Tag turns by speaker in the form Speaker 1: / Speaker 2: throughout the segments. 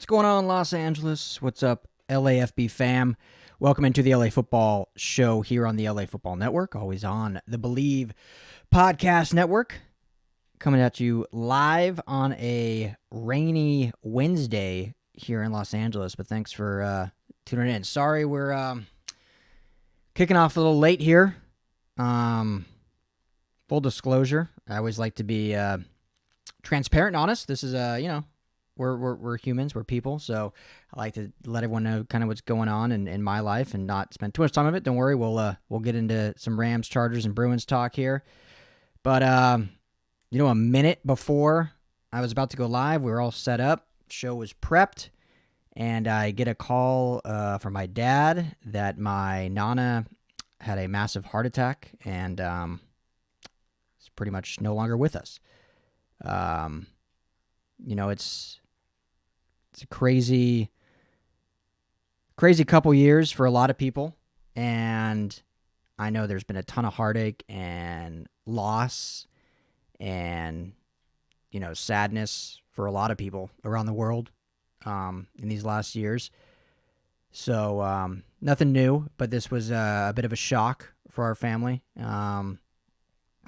Speaker 1: What's going on, Los Angeles? What's up, LAFB fam? Welcome into the LA Football Show here on the LA Football Network, always on the Believe Podcast Network. Coming at you live on a rainy Wednesday here in Los Angeles, but thanks for tuning in. Sorry, we're kicking off a little late here. Full disclosure, I always like to be transparent and honest. This is, we're humans, we're people, so I like to let everyone know kind of what's going on in my life and not spend too much time of it. Don't worry, we'll get into some Rams, Chargers, and Bruins talk here. But, a minute before I was about to go live, we were all set up, show was prepped, and I get a call from my dad that my Nana had a massive heart attack and is pretty much no longer with us. It's a crazy couple years for a lot of people, and I know there's been a ton of heartache and loss and, sadness for a lot of people around the world in these last years. So nothing new, but this was a bit of a shock for our family. My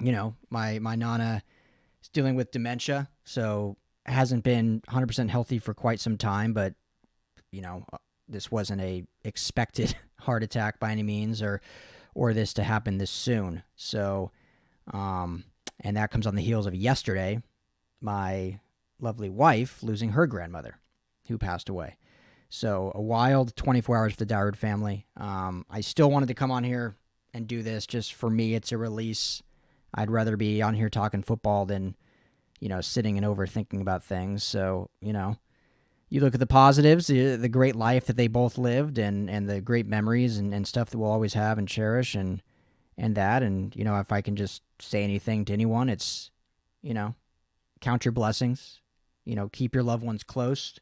Speaker 1: Nana is dealing with dementia, so hasn't been 100% healthy for quite some time, but, this wasn't a expected heart attack by any means or this to happen this soon. So, and that comes on the heels of yesterday, my lovely wife losing her grandmother who passed away. So a wild 24 hours for the Dyrud family. I still wanted to come on here and do this. Just for me, it's a release. I'd rather be on here talking football than sitting and overthinking about things. So, you look at the positives, the great life that they both lived and the great memories and stuff that we'll always have and cherish and that. And, if I can just say anything to anyone, it's, count your blessings, keep your loved ones close,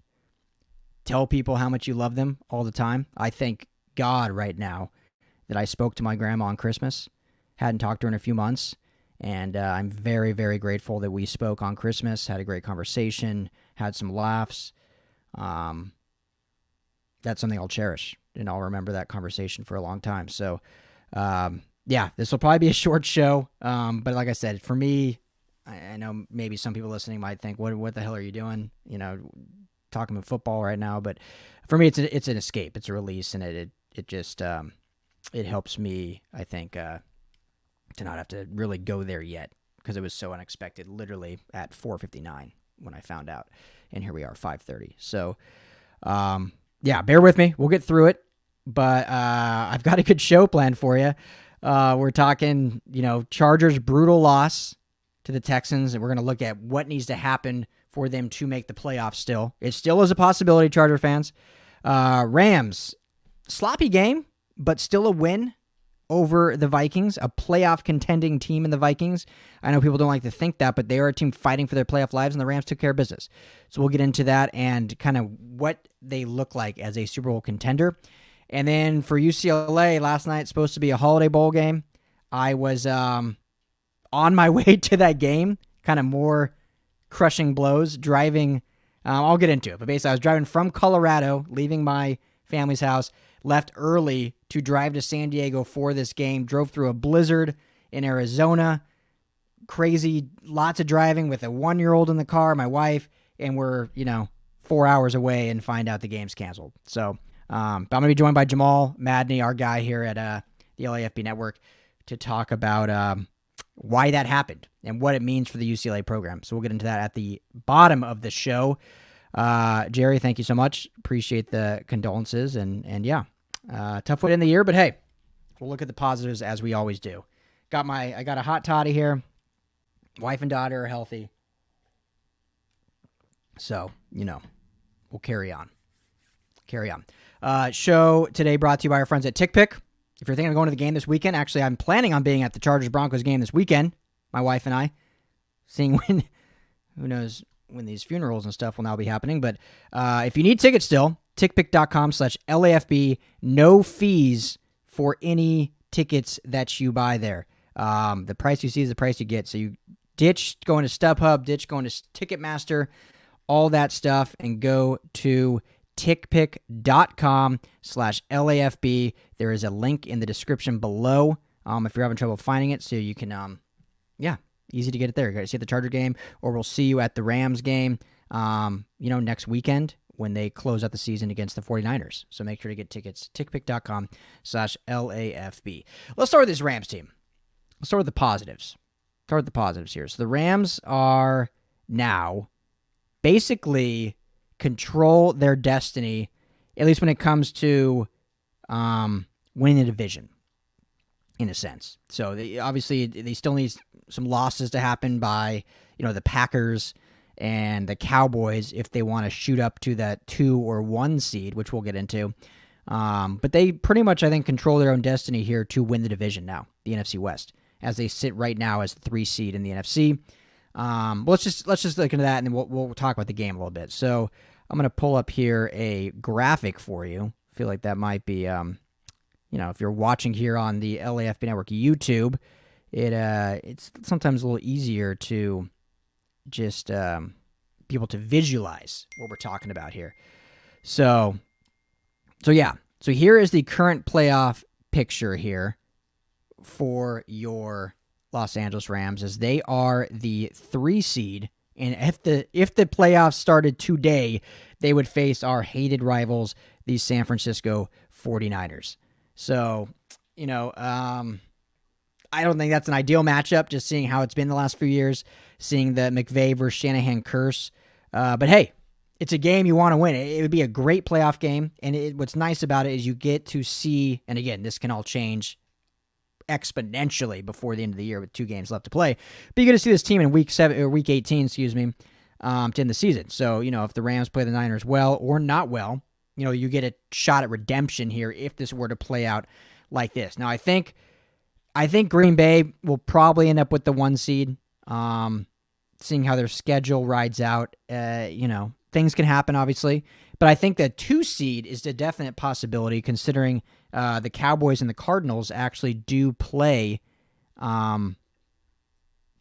Speaker 1: tell people how much you love them all the time. I thank God right now that I spoke to my grandma on Christmas, hadn't talked to her in a few months. And I'm very, very grateful that we spoke on Christmas, had a great conversation, had some laughs. That's something I'll cherish, and I'll remember that conversation for a long time. So, this will probably be a short show. But like I said, for me, I know maybe some people listening might think, what the hell are you doing? Talking about football right now. But for me, it's an escape. It's a release, and it just it helps me, I think, to not have to really go there yet because it was so unexpected, literally at 4:59 when I found out. And here we are, 5:30. So, bear with me. We'll get through it. But I've got a good show planned for you. We're talking, Chargers' brutal loss to the Texans, and we're going to look at what needs to happen for them to make the playoffs still. It still is a possibility, Charger fans. Rams, sloppy game, but still a win over the Vikings, a playoff contending team in the Vikings. I know people don't like to think that, but they are a team fighting for their playoff lives, and the Rams took care of business. So we'll get into that and kind of what they look like as a Super Bowl contender. And then for UCLA, last night, supposed to be a Holiday Bowl game. I was on my way to that game, kind of more crushing blows, driving. I'll get into it, but basically I was driving from Colorado, leaving my family's house, left early to drive to San Diego for this game, drove through a blizzard in Arizona, crazy, lots of driving with a 1-year-old in the car, my wife, and we're, 4 hours away and find out the game's canceled. So, but I'm going to be joined by Jamal Madney, our guy here at the LAFB Network, to talk about why that happened and what it means for the UCLA program. So we'll get into that at the bottom of the show. Jerry, thank you so much. Appreciate the condolences and tough way in the year, but hey, we'll look at the positives as we always do. I got a hot toddy here. Wife and daughter are healthy. So, we'll carry on. Show today brought to you by our friends at TickPick. If you're thinking of going to the game this weekend, actually, I'm planning on being at the Chargers-Broncos game this weekend, my wife and I, seeing when, who knows when these funerals and stuff will now be happening. But if you need tickets still, tickpick.com/LAFB, no fees for any tickets that you buy there. The price you see is the price you get. So you ditch going to StubHub, ditch going to Ticketmaster, all that stuff and go to tickpick.com/LAFB. There is a link in the description below if you're having trouble finding it, so you can, easy to get it there. You got to see the Charger game, or we'll see you at the Rams game, next weekend when they close out the season against the 49ers. So make sure to get tickets, tickpick.com/LAFB. Let's start with this Rams team. Let's start with the positives. Here. So the Rams are now basically control their destiny, at least when it comes to winning the division, in a sense. So they still need some losses to happen by, the Packers and the Cowboys if they want to shoot up to that 2 or 1 seed, which we'll get into. But they pretty much, I think, control their own destiny here to win the division now, the NFC West, as they sit right now as the 3 seed in the NFC. Let's just look into that, and then we'll talk about the game a little bit. So I'm going to pull up here a graphic for you. I feel like that might be, if you're watching here on the LAFB Network YouTube, it's sometimes a little easier to just be able to visualize what we're talking about here. So here is the current playoff picture here for your Los Angeles Rams, as they are the 3 seed, and if the playoffs started today, they would face our hated rivals, the San Francisco 49ers. So, I don't think that's an ideal matchup, just seeing how it's been the last few years, seeing the McVay versus Shanahan curse. But hey, it's a game you want to win. It would be a great playoff game, and what's nice about it is you get to see, and again, this can all change exponentially before the end of the year with 2 games left to play, but you get to see this team in week 18, to end the season. So, if the Rams play the Niners well or not well, you get a shot at redemption here if this were to play out like this. Now, I think Green Bay will probably end up with the 1 seed, seeing how their schedule rides out. Things can happen, obviously, but I think the 2 seed is a definite possibility, considering the Cowboys and the Cardinals actually do play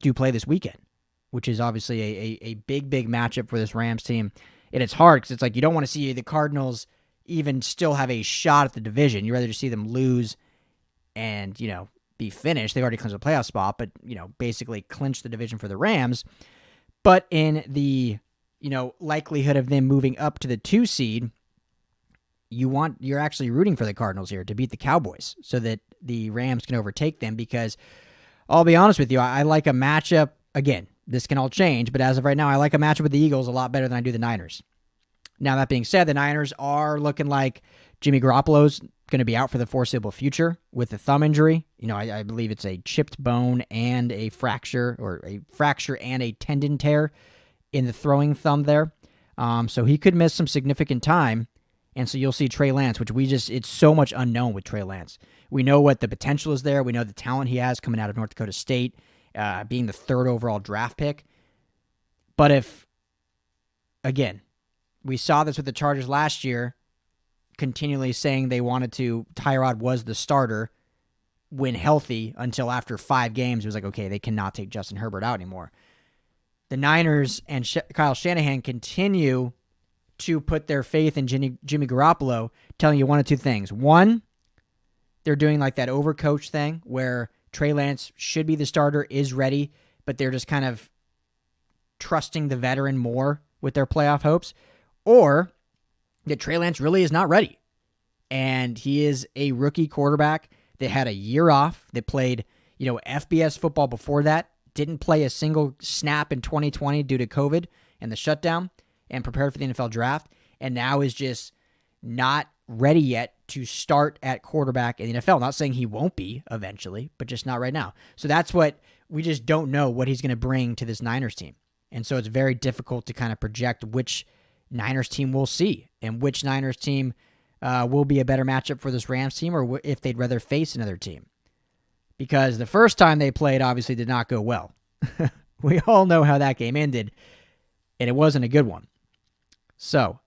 Speaker 1: this weekend, which is obviously a big matchup for this Rams team. And it's hard because it's like you don't want to see the Cardinals even still have a shot at the division. You'd rather just see them lose and, be finished. They've already clinched a playoff spot, but, basically clinch the division for the Rams. But in the, likelihood of them moving up to the 2 seed, you're actually rooting for the Cardinals here to beat the Cowboys so that the Rams can overtake them, because I'll be honest with you, I like a matchup. Again, this can all change, but as of right now, I like a matchup with the Eagles a lot better than I do the Niners. Now, that being said, the Niners are looking like Jimmy Garoppolo's going to be out for the foreseeable future with a thumb injury. I believe it's a chipped bone and a fracture, or a fracture and a tendon tear in the throwing thumb there. So he could miss some significant time. And so you'll see Trey Lance, which it's so much unknown with Trey Lance. We know what the potential is there. We know the talent he has coming out of North Dakota State, being the 3rd overall draft pick. But again, we saw this with the Chargers last year, continually saying Tyrod was the starter when healthy, until after 5 games, it was like, okay, they cannot take Justin Herbert out anymore. The Niners and Kyle Shanahan continue to put their faith in Jimmy Garoppolo, telling you one of 2 things. One, they're doing like that overcoach thing where Trey Lance should be the starter, is ready, but they're just kind of trusting the veteran more with their playoff hopes. Or that Trey Lance really is not ready, and he is a rookie quarterback that had a year off, that played, FBS football before that, didn't play a single snap in 2020 due to COVID and the shutdown, and prepared for the NFL draft, and now is just not ready yet to start at quarterback in the NFL. Not saying he won't be eventually, but just not right now. So that's what we just don't know what he's going to bring to this Niners team. And so it's very difficult to kind of project which Niners team we'll see and which Niners team will be a better matchup for this Rams team, or if they'd rather face another team. Because the first time they played obviously did not go well. We all know how that game ended, and it wasn't a good one. So,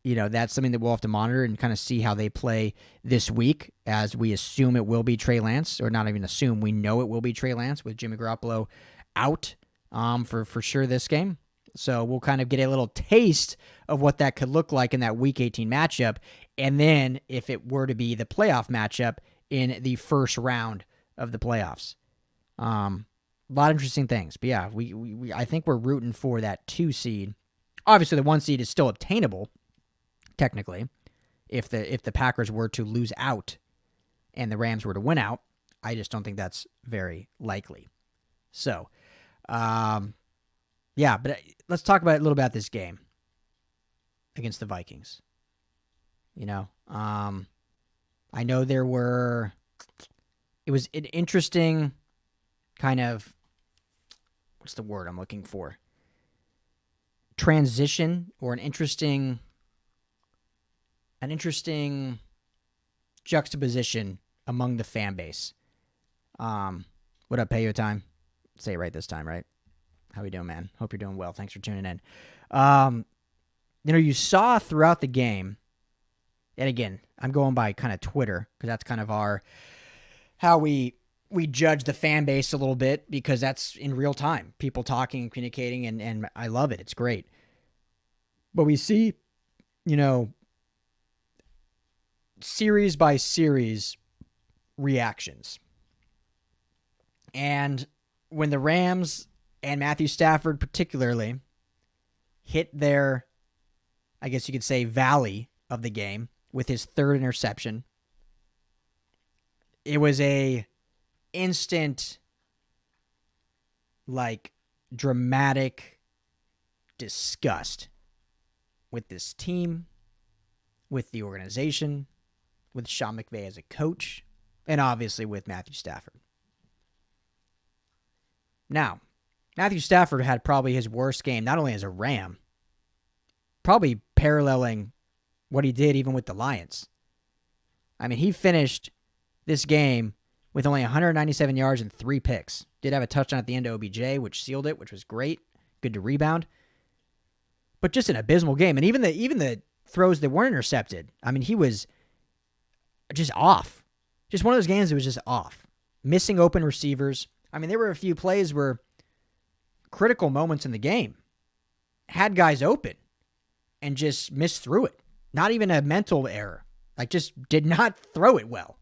Speaker 1: that's something that we'll have to monitor and kind of see how they play this week, as we assume it will be Trey Lance, or not even assume, we know it will be Trey Lance with Jimmy Garoppolo out for sure this game. So we'll kind of get a little taste of what that could look like in that Week 18 matchup. And then if it were to be the playoff matchup in the first round of the playoffs. A lot of interesting things. But yeah, we I think we're rooting for that 2 seed. Obviously, the 1 seed is still obtainable, technically, if the Packers were to lose out and the Rams were to win out. I just don't think that's very likely. So, yeah, but let's talk about a little about this game against the Vikings. You know, I know it was an interesting kind of, what's the word I'm looking for? Transition, or an interesting juxtaposition among the fan base. What up, Payo Time? Say it right this time, right? How we doing, man? Hope you're doing well. Thanks for tuning in. You saw throughout the game, and again, I'm going by kind of Twitter, because that's kind of how we judge the fan base a little bit, because that's in real time. People talking and communicating, and I love it. It's great. But we see, series by series reactions. And when the Rams and Matthew Stafford particularly hit their, I guess you could say, valley of the game with his 3rd interception, it was a instant, dramatic disgust with this team, with the organization, with Sean McVay as a coach, and obviously with Matthew Stafford. Now, Matthew Stafford had probably his worst game, not only as a Ram, probably paralleling what he did even with the Lions. I mean, he finished this game with only 197 yards and 3 picks. Did have a touchdown at the end of OBJ, which sealed it, which was great. Good to rebound. But just an abysmal game. And even the throws that weren't intercepted, I mean, he was just off. Just one of those games that was just off. Missing open receivers. I mean, there were a few plays where critical moments in the game had guys open and just missed through it. Not even a mental error. Just did not throw it well.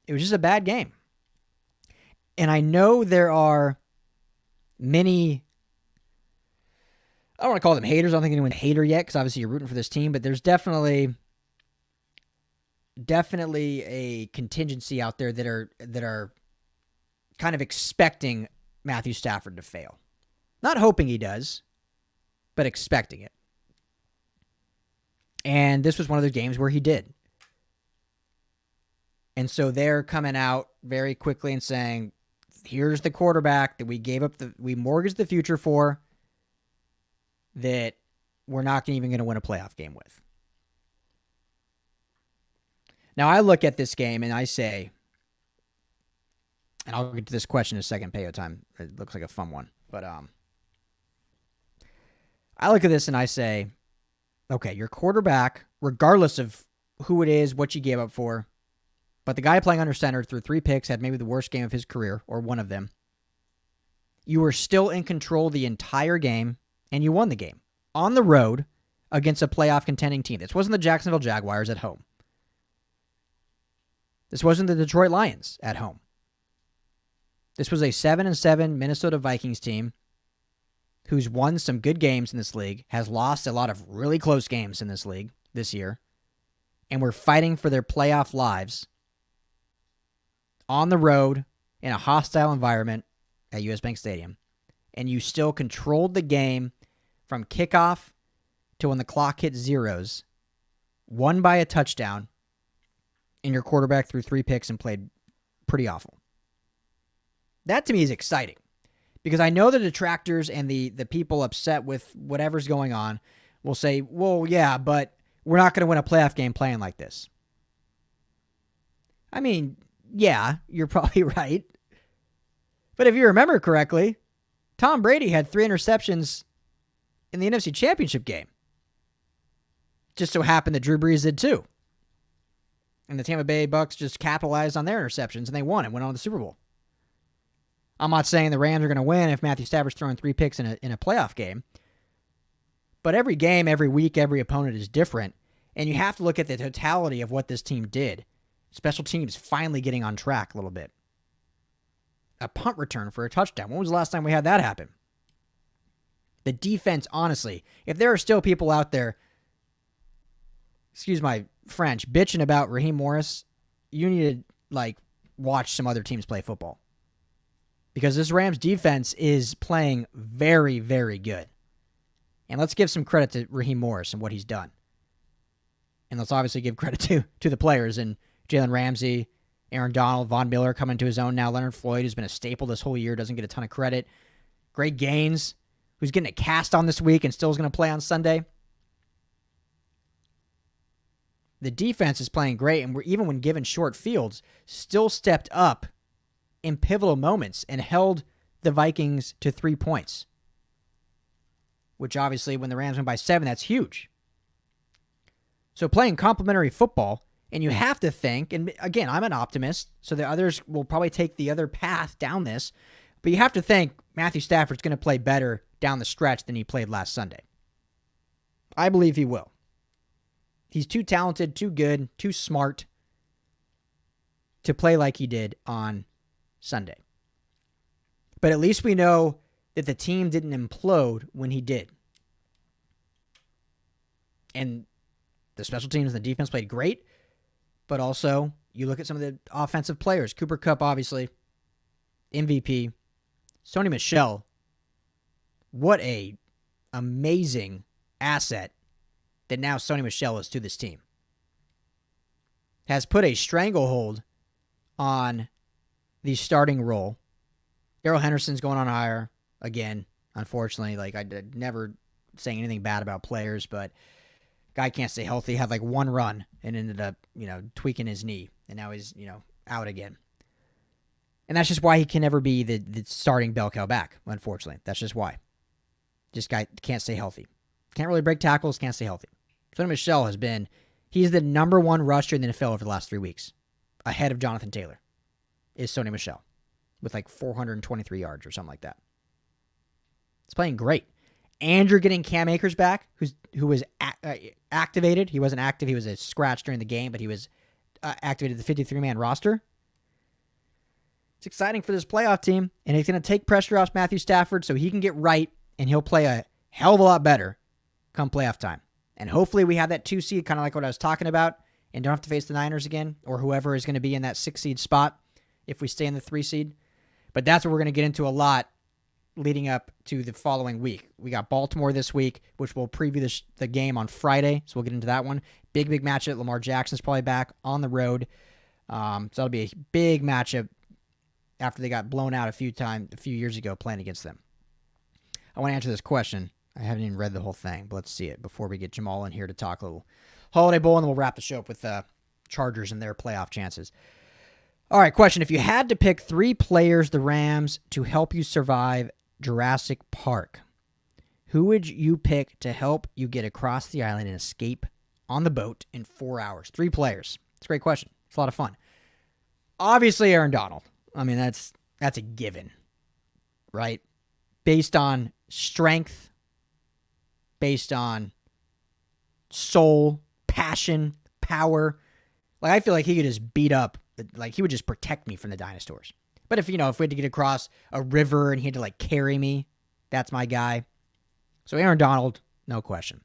Speaker 1: It was just a bad game. And I know there are many, I don't want to call them haters. I don't think anyone's a hater yet, because obviously you're rooting for this team, but there's definitely a contingency out there that are kind of expecting Matthew Stafford to fail. Not hoping he does, but expecting it. And this was one of those games where he did. And so they're coming out very quickly and saying, here's the quarterback that we mortgaged the future for, that we're not even going to win a playoff game with. Now, I look at this game and I say, and I'll get to this question in a second, Payo Time. It looks like a fun one. But I look at this and I say, okay, your quarterback, regardless of who it is, what you gave up for, but the guy playing under center threw 3 picks, had maybe the worst game of his career, or one of them. You were still in control the entire game, and you won the game. On the road, against a playoff contending team. This wasn't the Jacksonville Jaguars at home. This wasn't the Detroit Lions at home. This was a 7-7 Minnesota Vikings team who's won some good games in this league, has lost a lot of really close games in this league this year, and we're fighting for their playoff lives on the road in a hostile environment at US Bank Stadium. And you still controlled the game from kickoff to when the clock hit zeros, won by a touchdown, and your quarterback threw 3 picks and played pretty awful. That to me is exciting, because I know the detractors and the people upset with whatever's going on will say, well, yeah, but we're not going to win a playoff game playing like this. I mean, yeah, you're probably right. But if you remember correctly, Tom Brady had 3 interceptions in the NFC Championship game. Just so happened that Drew Brees did too. And the Tampa Bay Bucks just capitalized on their interceptions, and they won and went on to the Super Bowl. I'm not saying the Rams are going to win if Matthew Stafford's throwing 3 picks in a playoff game. But every game, every week, every opponent is different. And you have to look at the totality of what this team did. Special teams finally getting on track a little bit. A punt return for a touchdown. When was the last time we had that happen? The defense, honestly, if there are still people out there, excuse my French, bitching about Raheem Morris, you need to, watch some other teams play football. Because this Rams defense is playing very, very good. And let's give some credit to Raheem Morris and what he's done. And let's obviously give credit to the players and Jalen Ramsey, Aaron Donald, Von Miller coming to his own now. Leonard Floyd, who's been a staple this whole year, doesn't get a ton of credit. Greg Gaines, who's getting a cast on this week and still is going to play on Sunday. The defense is playing great, and even when given short fields, still stepped up in pivotal moments and held the Vikings to 3 points. Which obviously, when the Rams win by 7, that's huge. So playing complementary football, and you have to think, and again, I'm an optimist, so the others will probably take the other path down this, but you have to think Matthew Stafford's going to play better down the stretch than he played last Sunday. I believe he will. He's too talented, too good, too smart to play like he did on Sunday. But at least we know that the team didn't implode when he did. And the special teams and the defense played great, but also you look at some of the offensive players. Cooper Kupp, obviously, MVP. Sony Michel, what a amazing asset that now Sony Michel is to this team. Has put a stranglehold on the starting role. Darrell Henderson's going on IR again, unfortunately. I did never saying anything bad about players, but guy can't stay healthy. Had one run and ended up, tweaking his knee, and now he's, out again. And that's just why he can never be the starting bell cow back, unfortunately. That's just why. This guy can't stay healthy. Can't really break tackles, can't stay healthy. Sony Michel he's the number 1 rusher in the NFL over the last 3 weeks. Ahead of Jonathan Taylor is Sony Michel with 423 yards or something like that. It's playing great. And you're getting Cam Akers back, who was activated. He wasn't active. He was a scratch during the game, but he was activated the 53-man roster. It's exciting for this playoff team, and it's going to take pressure off Matthew Stafford so he can get right, and he'll play a hell of a lot better come playoff time. And hopefully we have that 2 seed, kind of like what I was talking about, and don't have to face the Niners again, or whoever is going to be in that 6 seed spot if we stay in the 3 seed. But that's what we're going to get into a lot leading up to the following week. We got Baltimore this week, which we'll preview the game on Friday, so we'll get into that one. Big matchup. Lamar Jackson's probably back on the road. So that'll be a big matchup after they got blown out a few years ago playing against them. I want to answer this question. I haven't even read the whole thing, but let's see it before we get Jamal in here to talk a little Holiday Bowl, and then we'll wrap the show up with the Chargers and their playoff chances. All right, question. If you had to pick 3 players, the Rams, to help you survive Jurassic Park, who would you pick to help you get across the island and escape on the boat in 4 hours? 3 players. It's a great question. It's a lot of fun. Obviously, Aaron Donald. I mean, that's a given, right? Based on strength, based on soul, passion, power. I feel like he could just beat up, he would just protect me from the dinosaurs. But if we had to get across a river and he had to carry me, that's my guy. So Aaron Donald, no question.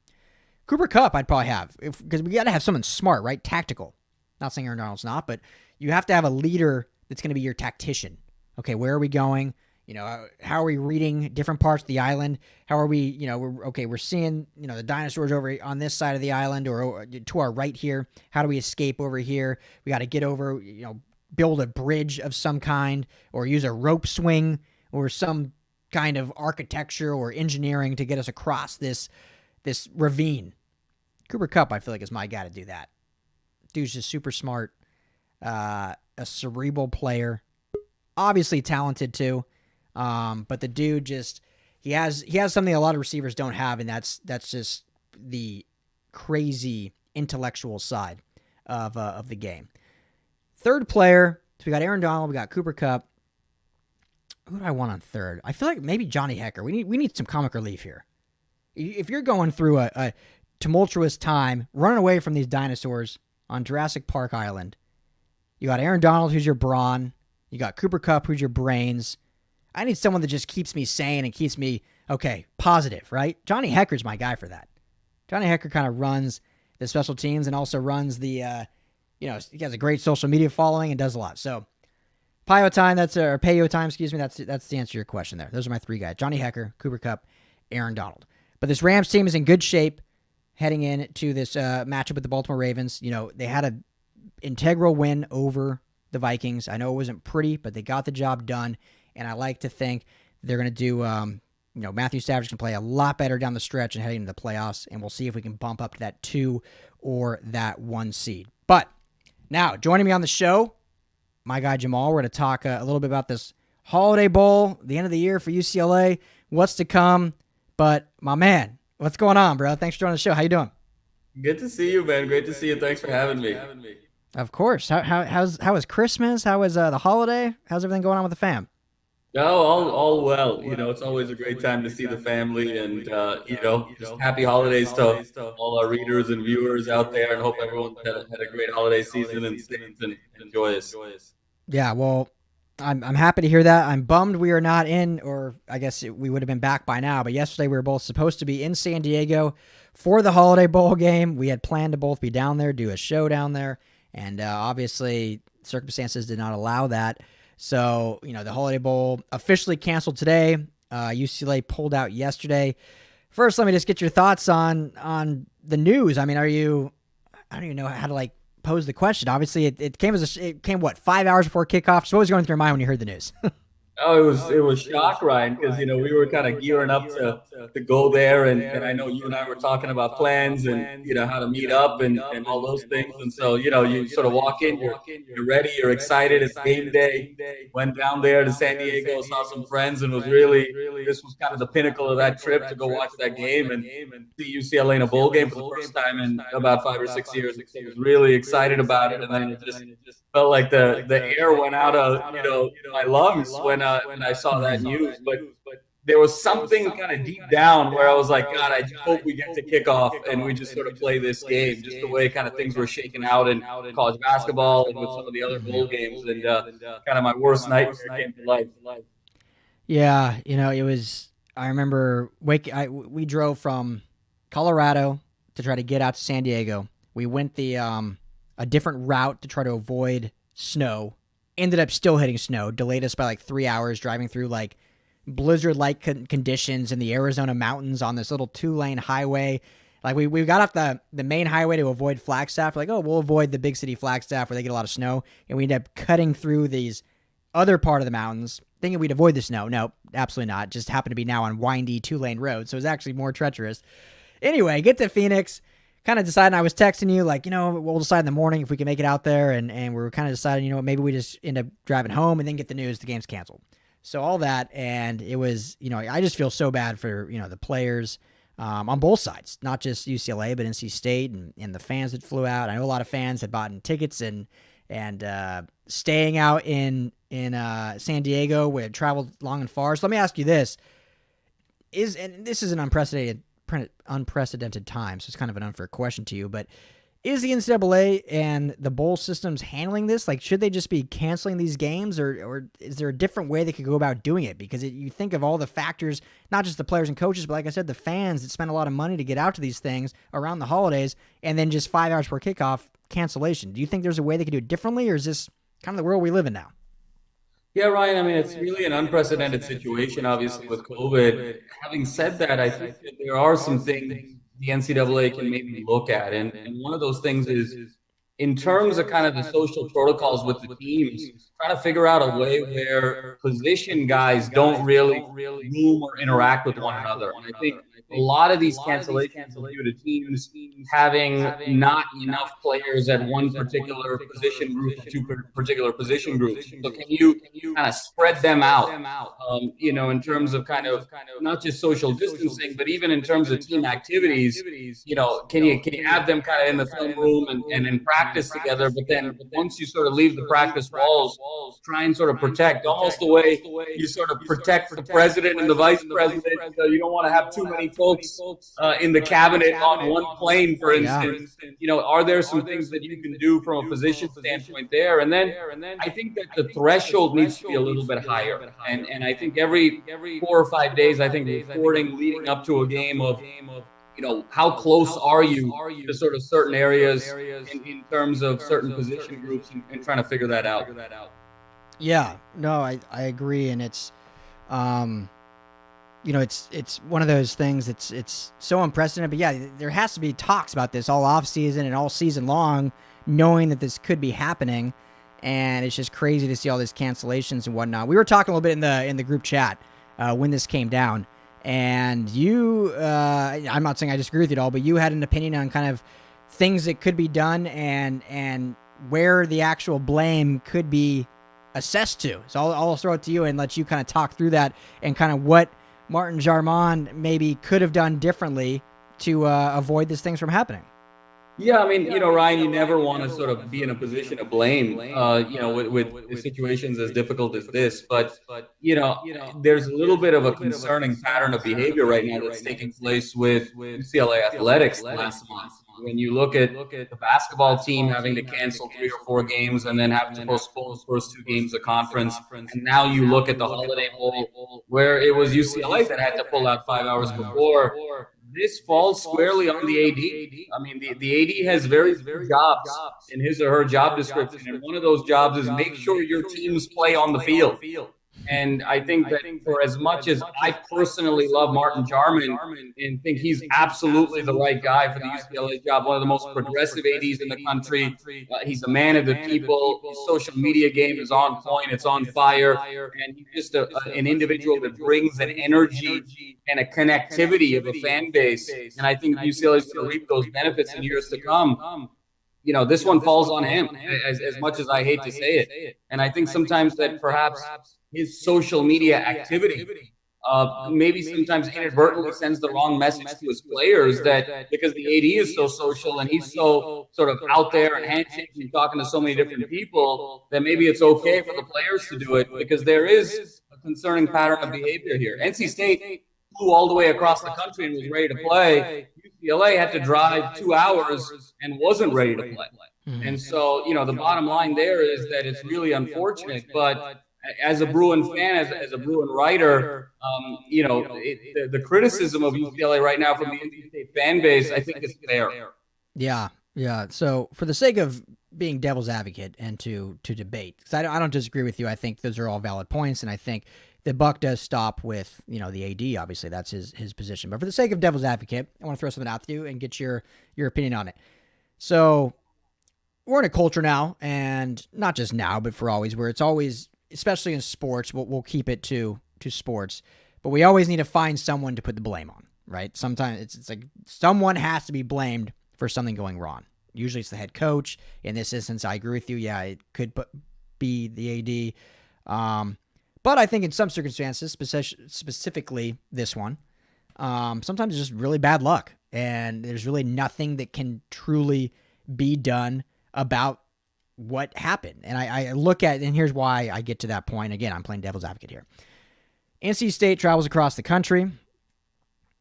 Speaker 1: Cooper Kupp, I'd probably have, because we got to have someone smart, right? Tactical. Not saying Aaron Donald's not, but you have to have a leader that's going to be your tactician. Okay, where are we going? How are we reading different parts of the island? How are we, we're seeing, the dinosaurs over on this side of the island or to our right here. How do we escape over here? We got to get over, build a bridge of some kind or use a rope swing or some kind of architecture or engineering to get us across this ravine. Cooper Kupp, I feel like, is my guy to do that. Dude's just super smart, a cerebral player, obviously talented too. But the dude he has something a lot of receivers don't have, and that's just the crazy intellectual side of the game. Third player, so we got Aaron Donald, we got Cooper Kupp. Who do I want on third? I feel like maybe Johnny Hecker. We need some comic relief here. If you're going through a tumultuous time, running away from these dinosaurs on Jurassic Park Island, you got Aaron Donald, who's your brawn. You got Cooper Kupp, who's your brains. I need someone that just keeps me sane and keeps me, okay, positive, right? Johnny Hecker's my guy for that. Johnny Hecker kind of runs the special teams and also runs the, he has a great social media following and does a lot. So, Payo time, or Payo time, excuse me, that's the answer to your question there. Those are my three guys: Johnny Hecker, Cooper Kupp, Aaron Donald. But this Rams team is in good shape heading into this matchup with the Baltimore Ravens. They had an integral win over the Vikings. I know it wasn't pretty, but they got the job done, and I like to think they're going to do, Matthew Stafford can play a lot better down the stretch and heading into the playoffs, and we'll see if we can bump up to that 2 or that 1 seed. But now, joining me on the show, my guy Jamal. We're going to talk a little bit about this Holiday Bowl, the end of the year for UCLA, what's to come. But my man, what's going on, bro? Thanks for joining the show. How you doing?
Speaker 2: Good to see you, man. Great to see you. Thanks for having me.
Speaker 1: Of course. How was Christmas? How was the holiday? How's everything going on with the fam?
Speaker 2: Oh, all well. It's always a great time to see the family and just happy holidays to all our readers and viewers out there, and hope everyone had a great holiday season and safe and joyous.
Speaker 1: Yeah, well, I'm happy to hear that. I'm bummed we are not in, or I guess we would have been back by now, but yesterday we were both supposed to be in San Diego for the Holiday Bowl game. We had planned to both be down there, do a show down there, and obviously circumstances did not allow that. So, the Holiday Bowl officially canceled today. UCLA pulled out yesterday. First, let me just get your thoughts on the news. I mean, I don't even know how to pose the question. Obviously, it came what, 5 hours before kickoff. So what was going through your mind when you heard the news?
Speaker 2: Oh, it was shock, Ryan, because we were kind of gearing up to go there, and I know you and I were talking about plans and how to meet up and all those things, and so you sort of walk in, you're ready, you're excited, it's game day. Went down there to San Diego, saw some friends, and this was kind of the pinnacle of that trip to go watch that game and see UCLA in a bowl game for the first time in about 5 or 6 years. So I was really excited about it, and then it just felt like the air went out of my lungs when I saw that news. But there was something kind of deep down where I was like, God, I just hope we get to kickoff and we just sort of play this game, just the way kind of things were shaking out in college basketball and with some of the other bowl games, and kind of my worst nightmare came to life.
Speaker 1: Yeah, it was. I remember we drove from Colorado to try to get out to San Diego. We went a different route to try to avoid snow. Ended up still hitting snow. Delayed us by 3 hours driving through blizzard-like conditions in the Arizona mountains on this little 2-lane highway. We got off the main highway to avoid Flagstaff. We'll avoid the big city Flagstaff where they get a lot of snow. And we ended up cutting through these other part of the mountains, thinking we'd avoid the snow. No, absolutely not. Just happened to be now on windy 2-lane roads, so it was actually more treacherous. Anyway, get to Phoenix. Kind of deciding, I was texting you, we'll decide in the morning if we can make it out there. And we were kind of deciding, maybe we just end up driving home and then get the news the game's canceled. So all that, and it was, I just feel so bad for, the players on both sides, not just UCLA, but NC State and the fans that flew out. I know a lot of fans had bought tickets and staying out in San Diego, where it traveled long and far. So let me ask you this. And this is an unprecedented time, so it's kind of an unfair question to you, but is the NCAA and the bowl systems handling this? Should they just be canceling these games, or is there a different way they could go about doing it? Because you think of all the factors, not just the players and coaches, but like I said, the fans that spend a lot of money to get out to these things around the holidays, and then just 5 hours before kickoff, cancellation. Do you think there's a way they could do it differently, or is this kind of the world we live in now?
Speaker 2: Yeah, Ryan, I mean, it's really an unprecedented situation, obviously, with COVID. Having said that, I think that there are some things the NCAA can maybe look at. And one of those things is, in terms of kind of the social protocols with the teams, trying to figure out a way where position guys don't really room or interact with one another. And I think a lot of these cancellations are due to teams having not enough players at one particular position group or two particular position groups. So can you kind of spread them out, in terms of kind of not just social distancing, but even in terms of team activities? Can you have them kind of in the film room and in practice together? But then once you sort of leave the practice walls, try and sort of protect, almost the way you sort of protect the president and the vice president. So you don't want to have too many folks in the cabinet on one plane, for instance. Are there some things that you can do from a position standpoint there? And then I think that the threshold needs to be a little bit higher. And I think every 4 or 5 days, I think reporting leading up to a game of, how close are you to sort of certain areas in terms of certain position groups and trying to figure that out.
Speaker 1: Yeah, no, I agree. And it's, it's one of those things it's so unprecedented, but yeah, there has to be talks about this all off season and all season long, knowing that this could be happening. And it's just crazy to see all these cancellations and whatnot. We were talking a little bit in the group chat when this came down, and you, I'm not saying I disagree with it all, but you had an opinion on kind of things that could be done and where the actual blame could be assessed to. So I'll throw it to you and let you kind of talk through that and kind of what Martin Jarmond maybe could have done differently to avoid these things from happening.
Speaker 2: Yeah, I mean, Ryan, you never want to sort of be in a position of blame, with situations as difficult as this. But, there's a little bit of a concerning pattern of behavior right now that's taking place with UCLA athletics last month. When you look at the basketball team having to cancel 3 or 4 games and then having to postpone the first 2 games of conference, and now you look at the Holiday Bowl where it was UCLA that had to pull out 5 hours before. This falls squarely on the AD. I mean, the AD has very few jobs in his or her job description, and one of those jobs is make sure your teams play on the field. And I think that for as much as I personally love Martin Jarmond and think he's absolutely the right guy for the UCLA job, one of the most progressive ADs in the country, he's a man of the people. His social media game is on point. It's on fire. And he's just an individual that brings an energy and a connectivity of a fan base. And I think UCLA is going to reap those benefits in years to come. This one falls on him, as much as I hate to say it. And I think sometimes that perhaps his social media activity maybe sometimes inadvertently sends the wrong message to his players, that because the AD is so social and he's so sort of out there and handshaking and talking to so many different people, that maybe it's okay for the players to do it, because there is a concerning pattern of behavior here. NC State flew all the way across the country and was ready to play. UCLA had to drive 2 hours and wasn't ready to play. Mm-hmm. And so, the bottom line there is that it's really unfortunate, but as a Bruin fan, as a Bruin writer, the criticism of UCLA right now from the NC State fan base, I think, is fair.
Speaker 1: Yeah. So for the sake of being devil's advocate and to debate, because I don't disagree with you. I think those are all valid points, and I think the buck does stop with the AD. Obviously, that's his position. But for the sake of devil's advocate, I want to throw something out to you and get your opinion on it. So we're in a culture now, and not just now, but for always, where it's always, especially in sports, we'll keep it to sports, but we always need to find someone to put the blame on, right? Sometimes it's like someone has to be blamed for something going wrong. Usually it's the head coach. In this instance, I agree with you. Yeah, it could be the AD. But I think in some circumstances, specifically this one, sometimes it's just really bad luck, and there's really nothing that can truly be done about what happened. And I look at, and here's why I get to that point. Again, I'm playing devil's advocate here. NC State travels across the country.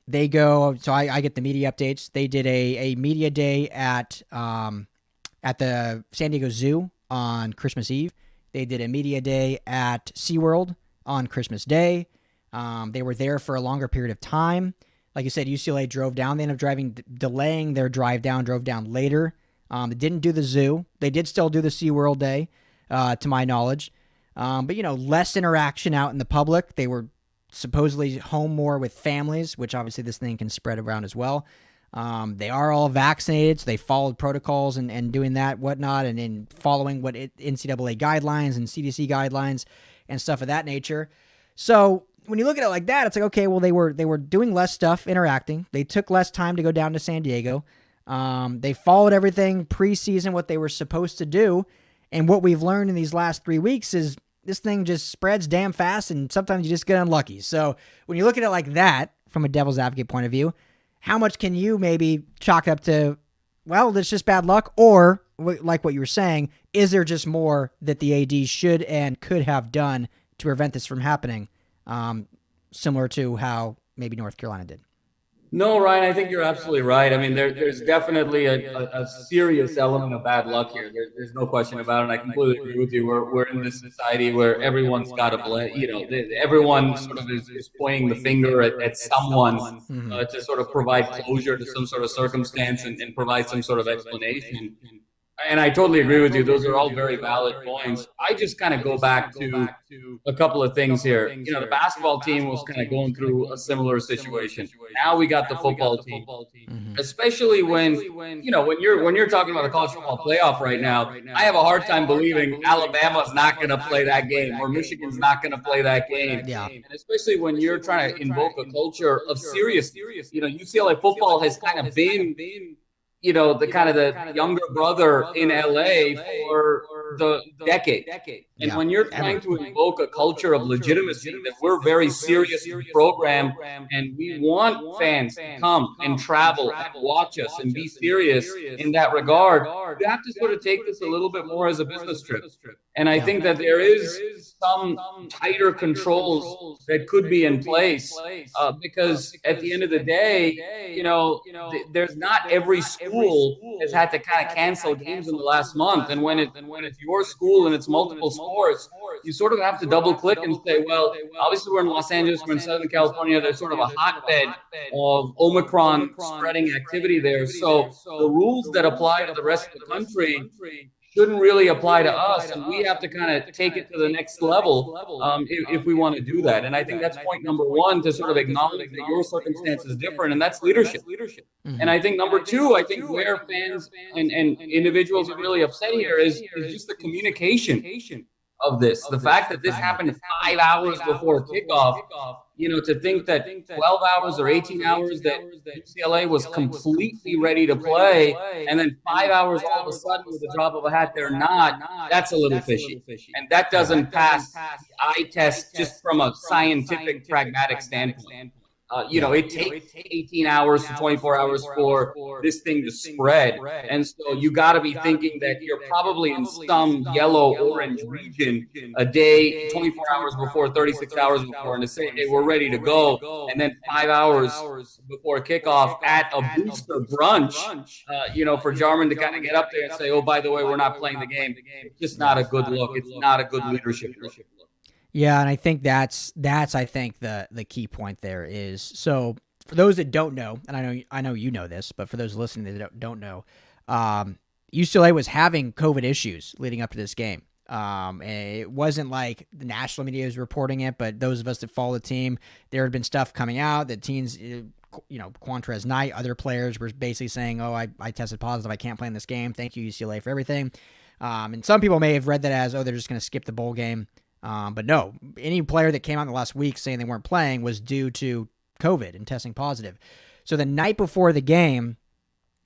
Speaker 1: They go, so I get the media updates. They did a media day at the San Diego Zoo on Christmas Eve. They did a media day at SeaWorld on Christmas Day. They were there for a longer period of time. Like you said, UCLA drove down. They ended up delaying their drive down, drove down later. They didn't do the zoo. They did still do the SeaWorld Day, to my knowledge. But, less interaction out in the public. They were supposedly home more with families, which obviously this thing can spread around as well. They are all vaccinated, so they followed protocols and doing that, whatnot, and in following what NCAA guidelines and CDC guidelines and stuff of that nature. So, when you look at it like that, it's like, okay, well, they were doing less stuff, interacting. They took less time to go down to San Diego. They followed everything preseason, what they were supposed to do. And what we've learned in these last 3 weeks is this thing just spreads damn fast, and sometimes you just get unlucky. So when you look at it like that, from a devil's advocate point of view, how much can you maybe chalk up to, well, that's just bad luck? Or, like what you were saying, is there just more that the AD should and could have done to prevent this from happening, similar to how maybe North Carolina did?
Speaker 2: No, Ryan, I think you're absolutely right. I mean, there's definitely a serious element of bad luck here. There's no question about it. And I completely agree with you. We're in this society where everyone's got to blame, everyone sort of is pointing the finger at someone to sort of provide closure to some sort of circumstance and provide some sort of explanation. And I totally agree with you. Those are all very valid points. I just kind of go back to a couple of things here. The basketball team was kind of going through a similar situation. Now we got the football team, especially when you're talking about a college football playoff right now. I have a hard time believing Alabama's not going to play that game or Michigan's not going to play that game.
Speaker 1: Yeah.
Speaker 2: And especially when you're trying to invoke a culture of serious. UCLA football has kind of been the kind of the younger brother in LA for the decade. And when you're trying to invoke a culture of legitimacy, that we're very serious in the program and we want fans to come and travel and watch us and be serious in that regard, you have to sort of take this a little bit more as a business trip. And I think that there is some tighter controls that could be in place because at the end of the day, there's not every school has had to kind of cancel games in the last month. And when it's your school and it's multiple sports, you sort of have to double click and say, well, obviously we're in Los Angeles, we're in Southern California. There's sort of a hotbed of Omicron spreading activity there. So the rules that apply to the rest of the country shouldn't really apply to us, and we have to kind of take it to the next level if we want to do that. And I think that's point number one, to sort of acknowledge that your circumstance is different, and that's leadership. And I think number two, I think where fans and individuals are really upset here is just the communication of this. The fact that this happened 5 hours before kickoff, to think that 12 hours or 18 hours that UCLA was completely ready to play, and then 5 hours all of a sudden with the drop of a hat they're not, that's a little fishy. And that doesn't pass the eye test just from a scientific, pragmatic standpoint. It takes 18 hours to 24 hours for this thing to spread. And so you got to be thinking that you're probably in some yellow-orange region a day, 24 hours before, 36 hours before, and to say, hey, we're ready to go. And then 5 hours before kickoff at a booster brunch, for Jarman to kind of get up there and say, oh, by the way, we're not playing the game. It's just not a good look. It's not a good leadership look.
Speaker 1: Yeah, and I think that's I think the key point there is, so for those that don't know, and I know you know this, but for those listening that don't know, UCLA was having COVID issues leading up to this game. And it wasn't like the national media was reporting it, but those of us that follow the team, there had been stuff coming out that teams, Quantrez Knight, other players were basically saying, oh, I tested positive, I can't play in this game. Thank you, UCLA, for everything. And some people may have read that as, oh, they're just going to skip the bowl game. But no, any player that came out in the last week saying they weren't playing was due to COVID and testing positive. So the night before the game,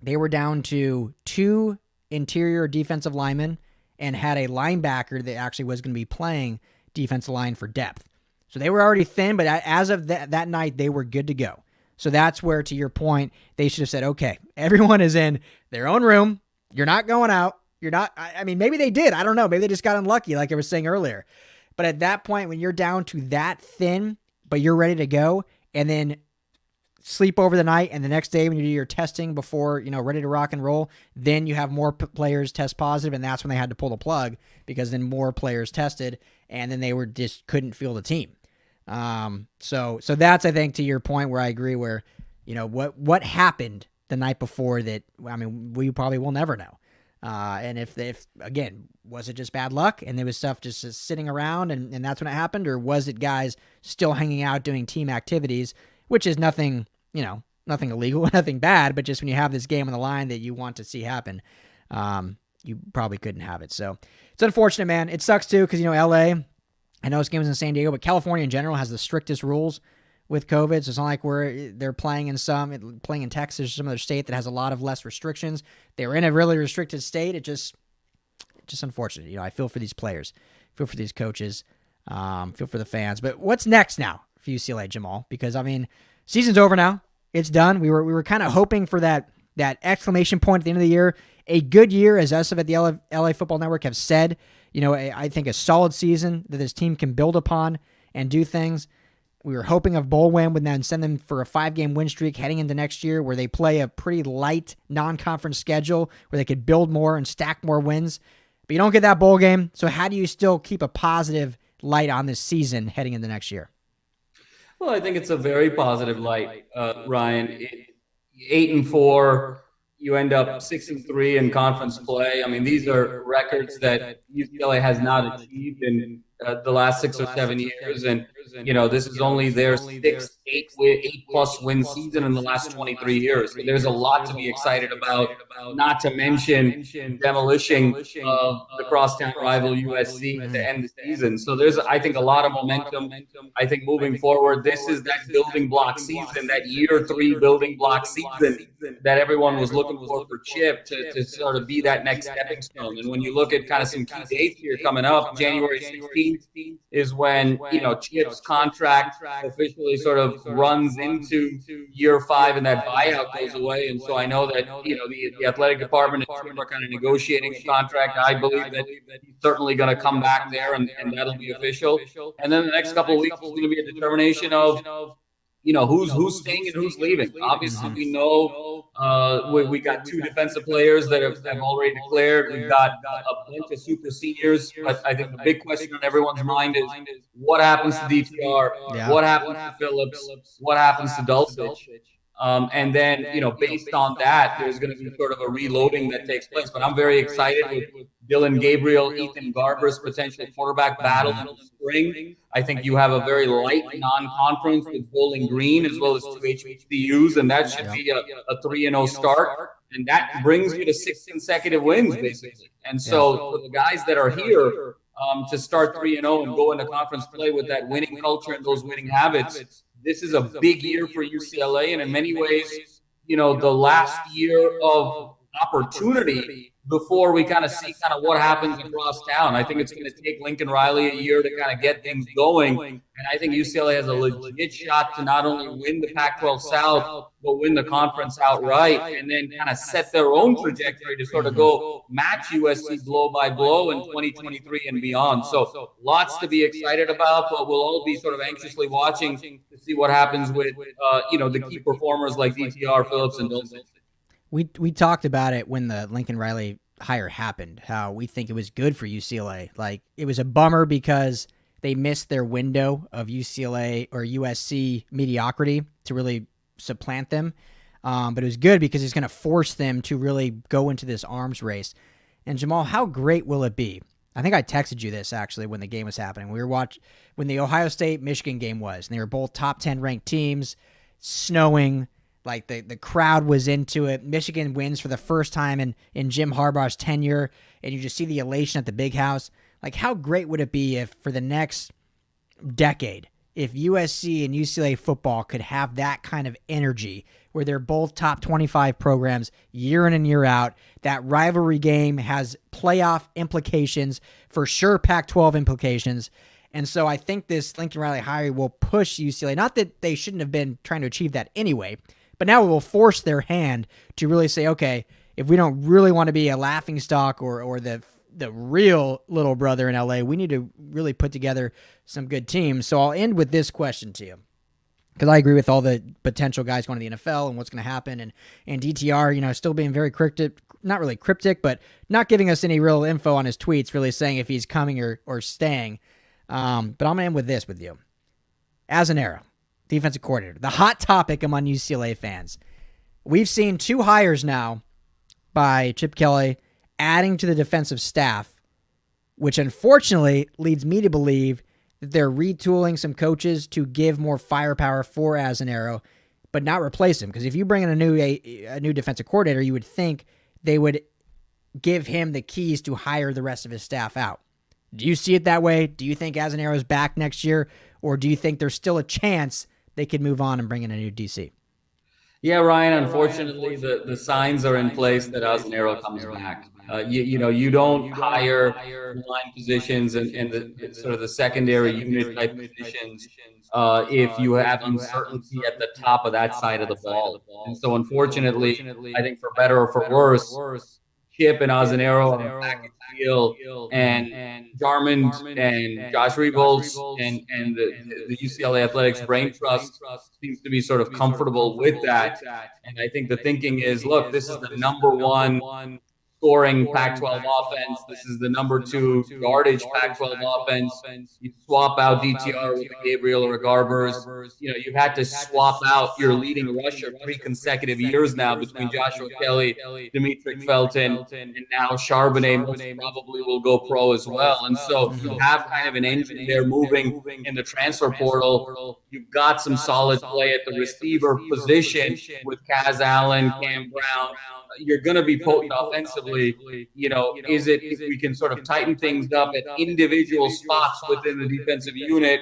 Speaker 1: they were down to 2 interior defensive linemen and had a linebacker that actually was going to be playing defensive line for depth. So they were already thin, but as of that night, they were good to go. So that's where, to your point, they should have said, okay, everyone is in their own room. You're not going out. You're not, I mean, maybe they did. I don't know. Maybe they just got unlucky, like I was saying earlier. But at that point, when you're down to that thin, but you're ready to go, and then sleep over the night, and the next day when you do your testing before, ready to rock and roll, then you have more players test positive, and that's when they had to pull the plug, because then more players tested, and then they were just couldn't feel the team. So that's, I think, to your point where I agree, where, what happened the night before that, I mean, we probably will never know. And if again, was it just bad luck and there was stuff just sitting around and that's when it happened? Or was it guys still hanging out doing team activities, which is nothing, nothing illegal, nothing bad, but just when you have this game on the line that you want to see happen, you probably couldn't have it. So it's unfortunate, man. It sucks too, because, LA, I know this game was in San Diego, but California in general has the strictest rules with COVID. So it's not like they're playing in Texas or some other state that has a lot of less restrictions. They were in a really restricted state. It's just unfortunate. I feel for these players, feel for these coaches, feel for the fans. But what's next now for UCLA, Jamal? Because season's over now. It's done. We were kind of hoping for that exclamation point at the end of the year. A good year, as us at the LA Football Network have said. I think a solid season that this team can build upon and do things. We were hoping a bowl win would then send them for a 5-game win streak heading into next year where they play a pretty light non-conference schedule where they could build more and stack more wins. But you don't get that bowl game, so how do you still keep a positive light on this season heading into next year?
Speaker 2: Well, I think it's a very positive light, Ryan. 8-4. You end up 6-3 in conference play. I mean, these are records that UCLA has not achieved in the last 6 or 7 years, and this is only their 8+ win season in the last 23 years. So there's a lot to be excited about. Not to mention demolition of the crosstown rival USC at the end of the season. So there's, I think, a lot of momentum. I think moving forward, this is that building block season, that year 3 building block season that everyone was looking for Chip to sort of be that next stepping stone. And when you look at kind of some key dates here coming up, January 16th is when Chip's contract officially sort of runs into year 5 and that buyout goes away. And so I know that the athletic department and Chip are kind of negotiating a contract. I believe that he's certainly going to come back there, and that'll be official. And then the next couple of weeks is going to be a determination of who's staying and who's leaving. Obviously, we know we got 2 defensive players that have already declared. We've got a bunch of super seniors. But I think the big question on everyone's mind is what happens to DTR? Yeah. What happens to Phillips? What happens to Dulcich? And then, based on that, there's going to be sort of a reloading that takes place. But I'm very excited with Dylan Gabriel, Ethan Garber's potential quarterback battle in the spring. I think you have a very light non-conference with Bowling Green as well as 2 HBCUs, and that should be a 3-0 start. And that brings you to 6 consecutive wins, basically. And so for the guys that are here to start 3-0 and go into conference play with that winning culture and those winning habits, this is a big year for UCLA. And in many ways, the last year of opportunity before we kind of see kind of what happens across town. I think it's going to take Lincoln Riley a year to kind of get things going. And I think UCLA has a legit shot to not only win the Pac-12 South, but win the conference outright and then kind of set their own trajectory to sort of go match USC blow by blow in 2023 and beyond. So lots to be excited about, but we'll all be sort of anxiously watching to see what happens with, the key performers like DTR, Phillips, and Dulcich.
Speaker 1: We talked about it when the Lincoln Riley hire happened, how we think it was good for UCLA. Like, it was a bummer because they missed their window of UCLA or USC mediocrity to really supplant them. But it was good because it's going to force them to really go into this arms race. And Jamal, how great will it be? I think I texted you this actually when the game was happening. We were watching when the Ohio State-Michigan game was, and they were both top 10 ranked teams, snowing. Like, the crowd was into it. Michigan wins for the first time in Jim Harbaugh's tenure, and you just see the elation at the big house. Like, how great would it be if for the next decade, if USC and UCLA football could have that kind of energy where they're both top 25 programs year in and year out, that rivalry game has playoff implications, for sure Pac-12 implications. And so I think this Lincoln Riley hire will push UCLA. Not that they shouldn't have been trying to achieve that anyway, but now it will force their hand to really say, okay, if we don't really want to be a laughingstock or the real little brother in LA, we need to really put together some good teams. So I'll end with this question to you, because I agree with all the potential guys going to the NFL and what's going to happen. And DTR, still being very cryptic, not really cryptic, but not giving us any real info on his tweets, really saying if he's coming or staying. But I'm going to end with this with you. Azanero, defensive coordinator, the hot topic among UCLA fans. We've seen 2 hires now by Chip Kelly adding to the defensive staff, which unfortunately leads me to believe that they're retooling some coaches to give more firepower for Azanero, but not replace him. Because if you bring in a new defensive coordinator, you would think they would give him the keys to hire the rest of his staff out. Do you see it that way? Do you think Azzanero's back next year, or do you think there's still a chance they could move on and bring in a new DC?
Speaker 2: Yeah, Ryan, unfortunately, the signs are in place that Azanero comes back. You don't hire line positions and the sort of the secondary unit type positions if you have uncertainty at the top of that side of the ball. And so, unfortunately, I think for better or for worse, Chip and Azanero are a package deal, and Jarmond and Josh Rebolz and the UCLA Athletics Brain Trust seems to be sort of comfortable with that. And I think the thinking is, look, this is the number one scoring Pac-12 offense. This is the number two yardage Pac-12 offense. You swap out DTR with a Gabriel or a Garbers. You've had to swap out your leading rusher 3 consecutive years now between Joshua Kelly, Dimitri Felton, and now Charbonnet most probably will go pro as well. And so you have kind of an engine there moving in the transfer portal. You've got some solid play at the receiver position with Kaz Allen, Cam Brown. You're going to be potent offensively. Is it if we can sort of tighten things up at individual spots within the defensive unit,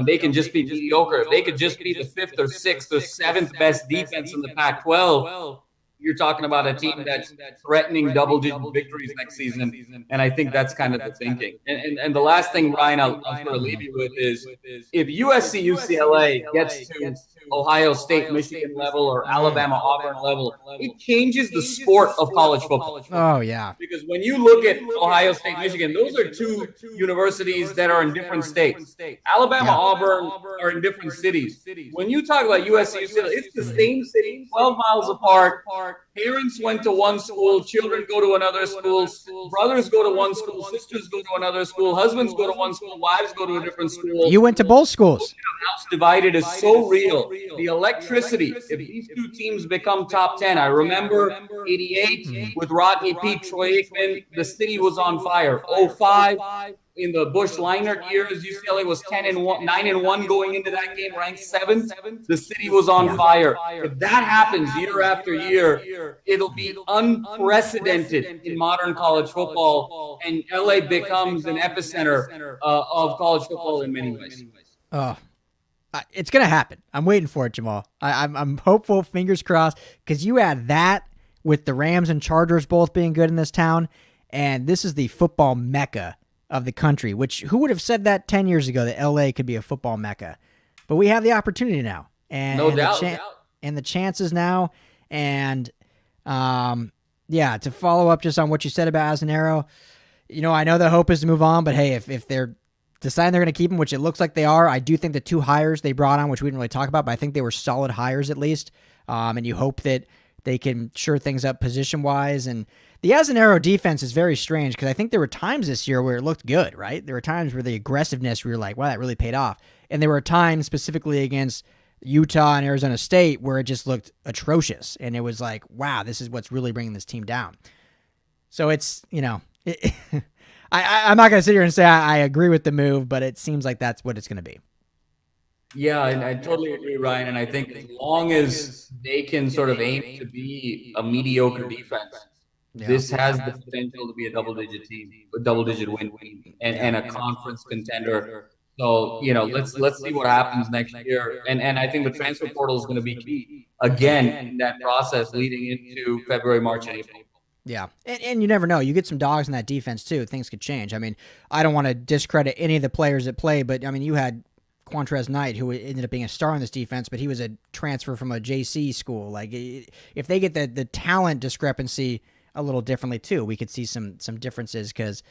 Speaker 2: they can just be mediocre. They could just be the 5th or 6th or 7th best defense in the Pac-12. You're talking about a team that's threatening double-digit victories next season, and I think that's kind of the thinking. And the last thing, Ryan, I'll sort of leave you with is if USC UCLA gets to Ohio State Michigan level or Alabama Auburn level, it changes the sport of college football.
Speaker 1: Oh yeah,
Speaker 2: because when you look at Ohio State Michigan, those are 2 universities that are in different states. Alabama Auburn are in different cities. When you talk about USC UCLA, it's the same city, 12 miles apart. Parents went to one school, children go to another school, brothers go to one school, sisters go to another school, husbands go to one school, wives go to a different school.
Speaker 1: You went to both schools.
Speaker 2: House divided is so real. The electricity, if these 2 teams become top 10, I remember 88 with Rodney Peete, Troy Aikman, the city was on fire. 05 in the Bush Leinart years, UCLA was 9-1 going into that game, ranked 7th. The city was on fire. If that happens year after year, it'll be unprecedented in modern college football, and LA becomes an epicenter of college football in many ways.
Speaker 1: Oh, it's gonna happen. I'm waiting for it, Jamal. I'm hopeful. Fingers crossed. Because you add that with the Rams and Chargers both being good in this town, and this is the football mecca of the country. Which who would have said that 10 years ago that LA could be a football mecca? But we have the opportunity now, and
Speaker 2: no doubt.
Speaker 1: And the chances now, and to follow up just on what you said about Azanero, I know the hope is to move on, but hey, if they're deciding they're going to keep him, which it looks like they are, I do think the 2 hires they brought on, which we didn't really talk about, but I think they were solid hires at least. And you hope that they can shore things up position-wise. And the Azanero defense is very strange because I think there were times this year where it looked good, right? There were times where the aggressiveness, we were like, wow, that really paid off. And there were times specifically against Utah and Arizona State where it just looked atrocious. And it was like, wow, this is what's really bringing this team down. So it's, I'm not going to sit here and say I agree with the move, but it seems like that's what it's going to be.
Speaker 2: Yeah, and I totally agree, Ryan. And I think as long as they can sort of aim to be a mediocre defense, this has the potential to be a double-digit team, a double-digit win team, and a conference contender. So, let's see what happens next year. And I think the transfer portal is going to be key, again, in that process leading into February, March, and April.
Speaker 1: Yeah, and you never know. You get some dogs in that defense, too. Things could change. I mean, I don't want to discredit any of the players that play, but, I mean, you had Quantrez Knight, who ended up being a star in this defense, but he was a transfer from a JC school. Like, if they get the talent discrepancy a little differently, too, we could see some differences because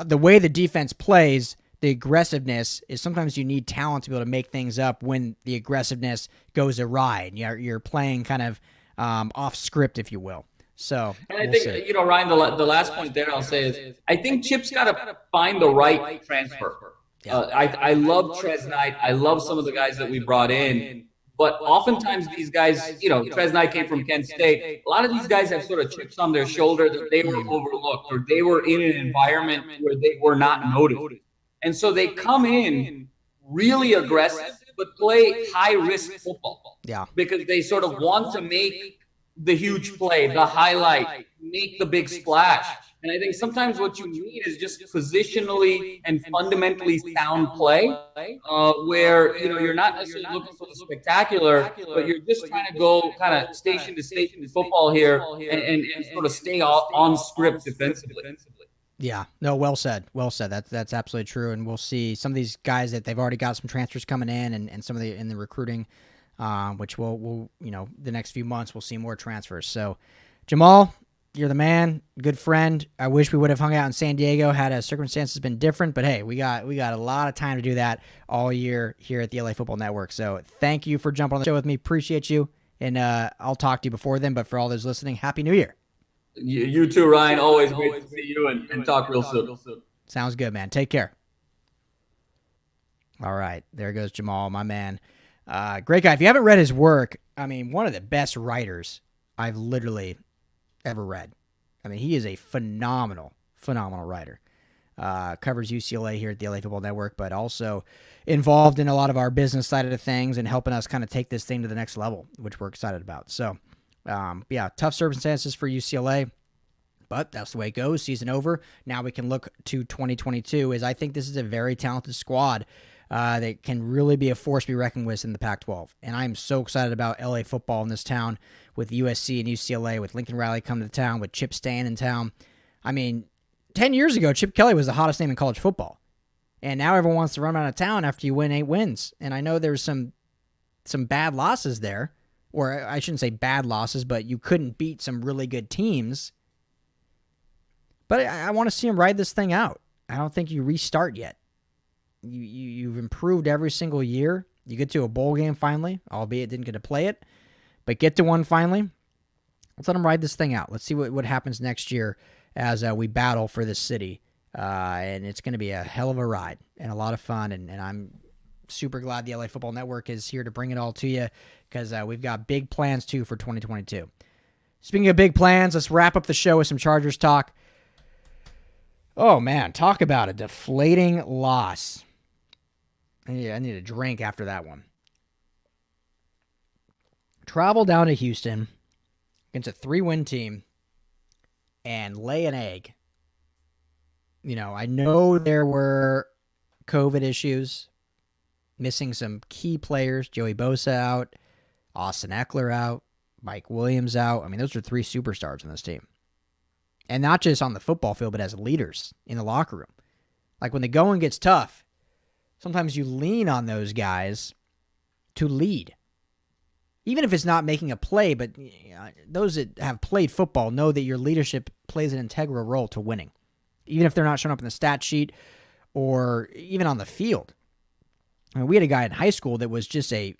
Speaker 1: the way the defense plays, the aggressiveness is sometimes you need talent to be able to make things up when the aggressiveness goes awry. And you're playing kind of off script, if you will. So,
Speaker 2: and I think, Ryan, the last point there I'll say is I think Chip's got to find the right transfer. Yeah. I love Trez Knight. I love some of the guys that we brought in. But oftentimes these guys, Trez Knight came from Kent State. A lot of these guys have sort of chips on their shoulder that they were overlooked or they were in an environment where they were not noticed. And so they come in really aggressive but play high-risk football.
Speaker 1: Yeah.
Speaker 2: Because they sort of want to make the huge play, the highlight, make the big splash. And I think sometimes what you need is just positionally and fundamentally sound play, where you're not necessarily looking for the spectacular, but you're just trying to go kind of station to station football here and sort of stay on script defensively.
Speaker 1: Yeah, no, well said. Well said. That's absolutely true. And we'll see some of these guys that they've already got some transfers coming in, and some of the in the recruiting, which we'll the next few months we'll see more transfers. So, Jamal, you're the man, good friend. I wish we would have hung out in San Diego had circumstances been different, but hey, we got a lot of time to do that all year here at the LA Football Network. So thank you for jumping on the show with me. Appreciate you, and I'll talk to you before then. But for all those listening, Happy New Year.
Speaker 2: You too, Ryan. Always great to see you and talk real soon.
Speaker 1: Sounds good, man. Take care. All right, there goes Jamal, my man. Great guy. If you haven't read his work, I mean, one of the best writers I've literally ever read. I mean, he is a phenomenal writer. Covers UCLA here at the LA Football Network, but also involved in a lot of our business side of things and helping us kind of take this thing to the next level, which we're excited about. So, yeah, tough circumstances for UCLA, but that's the way it goes. Season over. Now we can look to 2022, as I think this is a very talented squad that can really be a force to be reckoned with in the Pac-12. And I'm so excited about LA football in this town with USC and UCLA, with Lincoln Riley coming to town, with Chip staying in town. I mean, 10 years ago, Chip Kelly was the hottest name in college football. And now everyone wants to run out of town after you win 8 wins. And I know there's some bad losses there. Or I shouldn't say bad losses, but you couldn't beat some really good teams. But I want to see him ride this thing out. I don't think you restart yet. You've improved every single year. You get to a bowl game finally, albeit didn't get to play it, but get to one finally. Let's let him ride this thing out. Let's see what happens next year as we battle for this city. And it's going to be a hell of a ride and a lot of fun. And I'm super glad the LA Football Network is here to bring it all to you, because we've got big plans too for 2022. Speaking of big plans, let's wrap up the show with some Chargers talk. Oh man, talk about a deflating loss. I need a drink after that one. Travel down to Houston against a 3-win team and lay an egg. I know there were COVID issues, missing some key players. Joey Bosa out, Austin Eckler out, Mike Williams out. I mean, those are 3 superstars on this team. And not just on the football field, but as leaders in the locker room. Like when the going gets tough, sometimes you lean on those guys to lead. Even if it's not making a play, but those that have played football know that your leadership plays an integral role to winning. Even if they're not showing up in the stat sheet or even on the field. I mean, we had a guy in high school that was just a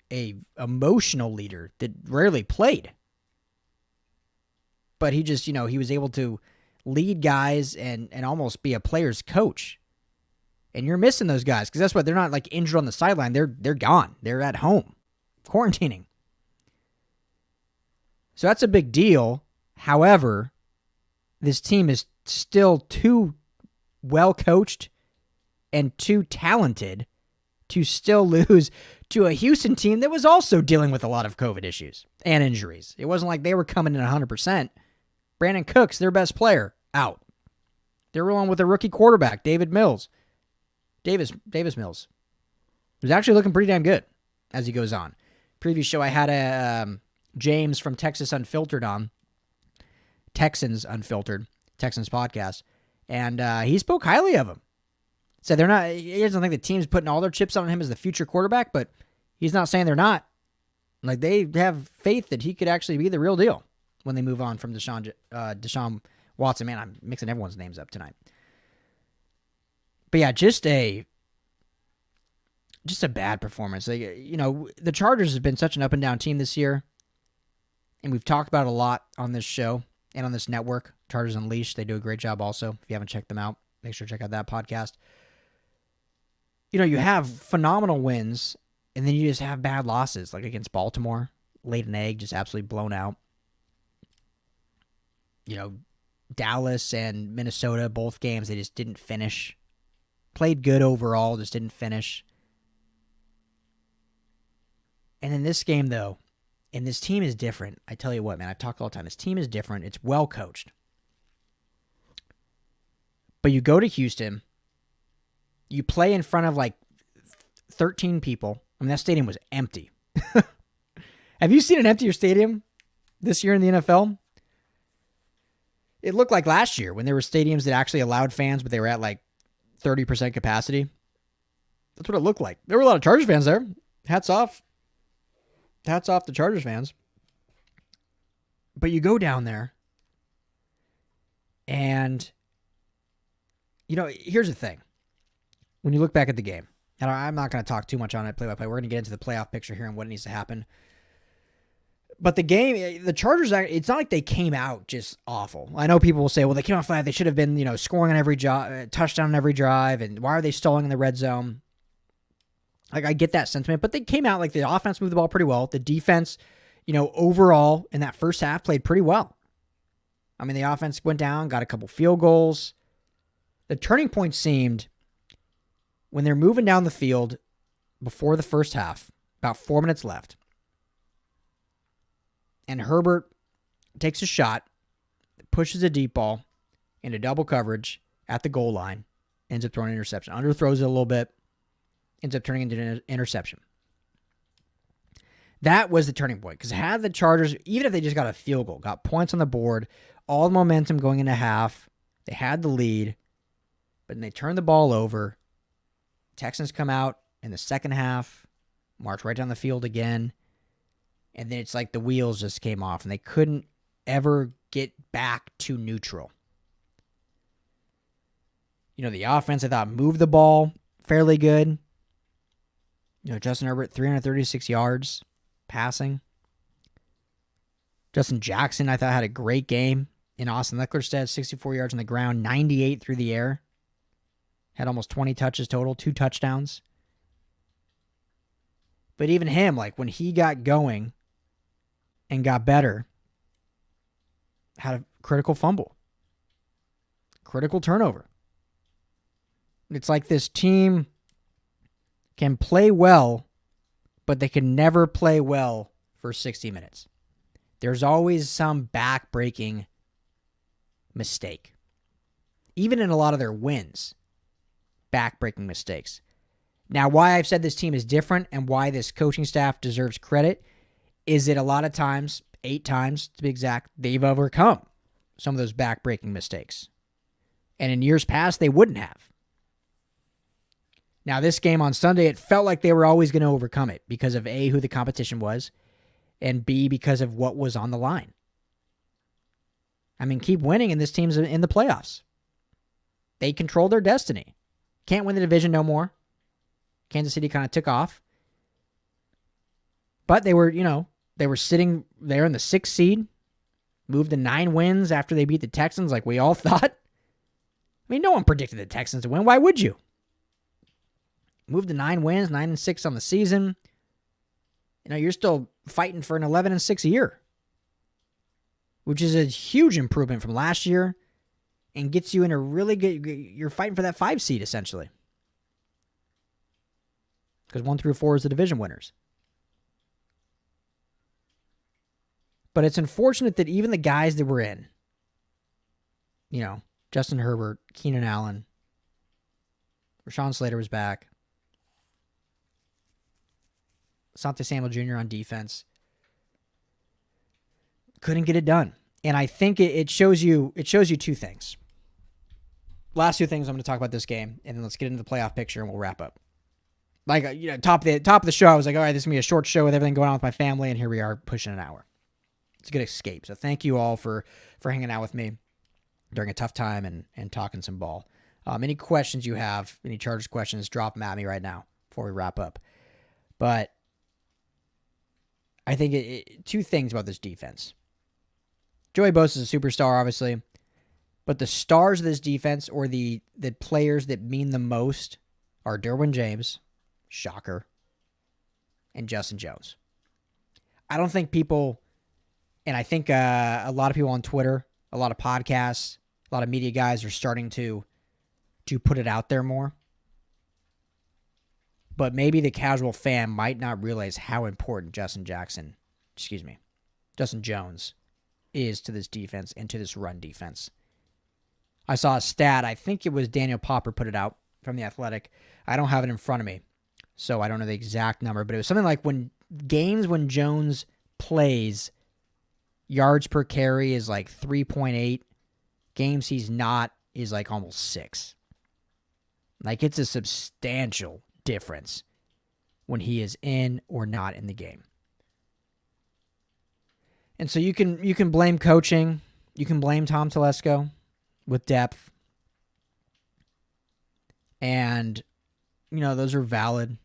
Speaker 1: emotional leader that rarely played. But he just, he was able to lead guys and almost be a player's coach. And you're missing those guys, because that's what, they're not like injured on the sideline. They're gone. They're at home, quarantining. So that's a big deal. However, this team is still too well coached and too talented to still lose to a Houston team that was also dealing with a lot of COVID issues and injuries. It wasn't like they were coming in 100%. Brandon Cooks, their best player, out. They're rolling with a rookie quarterback, Davis Mills. Who's actually looking pretty damn good as he goes on. Previous show, I had James from Texas Unfiltered on. Texans Unfiltered, Texans podcast. And he spoke highly of him. Said he doesn't think the team's putting all their chips on him as the future quarterback, but he's not saying they're not. Like, they have faith that he could actually be the real deal when they move on from Deshaun Watson. Man, I'm mixing everyone's names up tonight. But yeah, just a bad performance. Like, the Chargers have been such an up and down team this year, and we've talked about it a lot on this show and on this network. Chargers Unleashed, they do a great job also. If you haven't checked them out, make sure to check out that podcast. You have phenomenal wins, and then you just have bad losses, like against Baltimore. Laid an egg, just absolutely blown out. Dallas and Minnesota, both games, they just didn't finish. Played good overall, just didn't finish. And in this game, though, and this team is different. I tell you what, man, I've talked all the time. This team is different. It's well coached. But you go to Houston, you play in front of like 13 people. I mean, that stadium was empty. Have you seen an emptier stadium this year in the NFL? It looked like last year when there were stadiums that actually allowed fans, but they were at like 30% capacity. That's what it looked like. There were a lot of Chargers fans there. Hats off. Hats off to Chargers fans. But you go down there, and, you know, here's the thing. When you look back at the game, and I'm not going to talk too much on it play-by-play. We're going to get into the playoff picture here and what needs to happen. But the game, the Chargers, it's not like they came out just awful. I know people will say, well, they came out flat. They should have been, you know, scoring on every touchdown on every drive, and why are they stalling in the red zone? Like, I get that sentiment, but they came out like the offense moved the ball pretty well. The defense, you know, overall in that first half played pretty well. I mean, the offense went down, got a couple field goals. The turning point seemed when they're moving down the field before the first half, about 4 minutes left. And Herbert takes a shot, pushes a deep ball into double coverage at the goal line, ends up throwing an interception. Underthrows it a little bit, ends up turning into an interception. That was the turning point, because had the Chargers, even if they just got a field goal, got points on the board, all the momentum going into half, they had the lead, but then they turned the ball over. Texans come out in the second half, march right down the field again, and then it's like the wheels just came off, and they couldn't ever get back to neutral. You know, the offense, I thought, moved the ball fairly good. You know, Justin Herbert, 336 yards passing. Justin Jackson, I thought, had a great game. In Austin Eckler's stead, 64 yards on the ground, 98 through the air. Had almost 20 touches total, 2 touchdowns. But even him, like when he got going and got better, had a critical fumble. Critical turnover. It's like this team can play well, but they can never play well for 60 minutes. There's always some back-breaking mistake. Even in a lot of their wins, back-breaking mistakes. Now, why I've said this team is different and why this coaching staff deserves credit is that a lot of times, 8 times to be exact, they've overcome some of those back-breaking mistakes. And in years past, they wouldn't have. Now, this game on Sunday, it felt like they were always going to overcome it because of A, who the competition was, and B, because of what was on the line. I mean, keep winning and this team's in the playoffs. They control their destiny. Can't win the division no more. Kansas City kind of took off. But they were, you know, they were sitting there in the 6th seed, moved to 9 wins after they beat the Texans like we all thought. I mean, no one predicted the Texans to win. Why would you? Moved to 9 wins, 9-6 on the season. You know, you're still fighting for an 11-6 year, which is a huge improvement from last year and gets you in a really good, you're fighting for that 5 seed essentially. Because 1 through 4 is the division winners. But it's unfortunate that even the guys that were in, you know, Justin Herbert, Keenan Allen, Rashawn Slater was back, Asante Samuel Jr. on defense, couldn't get it done. And I think it shows you 2 things. Last 2 things I'm going to talk about this game, and then let's get into the playoff picture and we'll wrap up. Like, you know, top of the show, I was like, all right, this is going to be a short show with everything going on with my family, and here we are pushing an hour. It's a good escape. So thank you all for hanging out with me during a tough time and talking some ball. Any questions you have, any Chargers questions, drop them at me right now before we wrap up. But I think 2 things about this defense. Joey Bosa is a superstar, obviously, but the stars of this defense, or the players that mean the most, are Derwin James, shocker, and Justin Jones. I don't think people, and I think a lot of people on Twitter, a lot of podcasts, a lot of media guys are starting to put it out there more. But maybe the casual fan might not realize how important Justin Jones is to this defense and to this run defense. I saw a stat. I think it was Daniel Popper put it out from The Athletic. I don't have it in front of me, so I don't know the exact number, but it was something like when Jones plays, yards per carry is like 3.8. Games he's not is like almost 6. Like, it's a substantial difference when he is in or not in the game. And so you can blame coaching. You can blame Tom Telesco with depth. And, those are valid.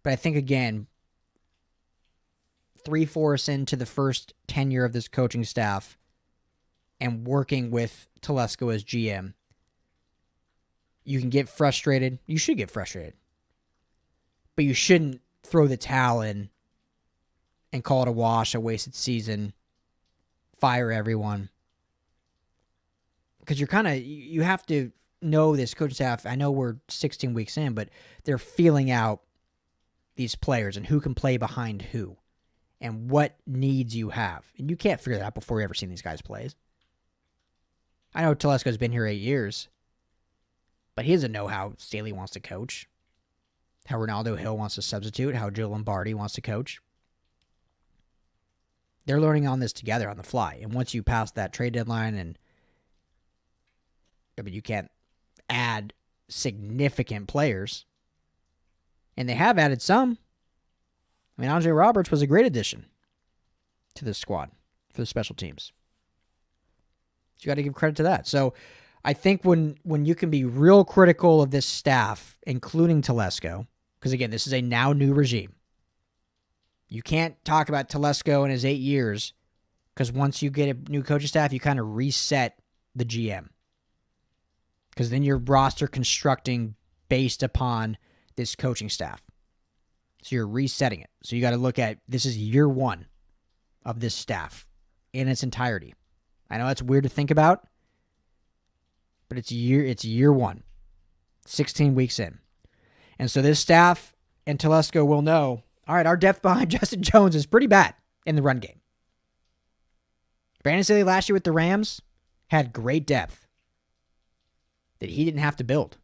Speaker 1: But I think, again, 3/4 into the first tenure of this coaching staff and working with Telesco as GM, you can get frustrated. You should get frustrated. But you shouldn't throw the towel in and call it a wash, a wasted season, fire everyone. Because you have to know this coaching staff. I know we're 16 weeks in, but they're feeling out these players and who can play behind who and what needs you have. And you can't figure that out before you ever seen these guys play. I know Telesco's been here 8 years, but he doesn't know how Staley wants to coach, how Ronaldo Hill wants to substitute, how Joe Lombardi wants to coach. They're learning on this together on the fly. And once you pass that trade deadline, you can't add significant players. And they have added some. Andre Roberts was a great addition to this squad for the special teams. So you got to give credit to that. So I think when you can be real critical of this staff, including Telesco, because again, this is a now new regime. You can't talk about Telesco in his 8 years, because once you get a new coaching staff, you kind of reset the GM. Because then you're roster constructing based upon this coaching staff. So you're resetting it. So you got to look at, this is year 1 of this staff in its entirety. I know that's weird to think about, but it's year 1, 16 weeks in. And so this staff and Telesco will know, all right, our depth behind Justin Jones is pretty bad in the run game. Brandon Staley last year with the Rams had great depth that he didn't have to build.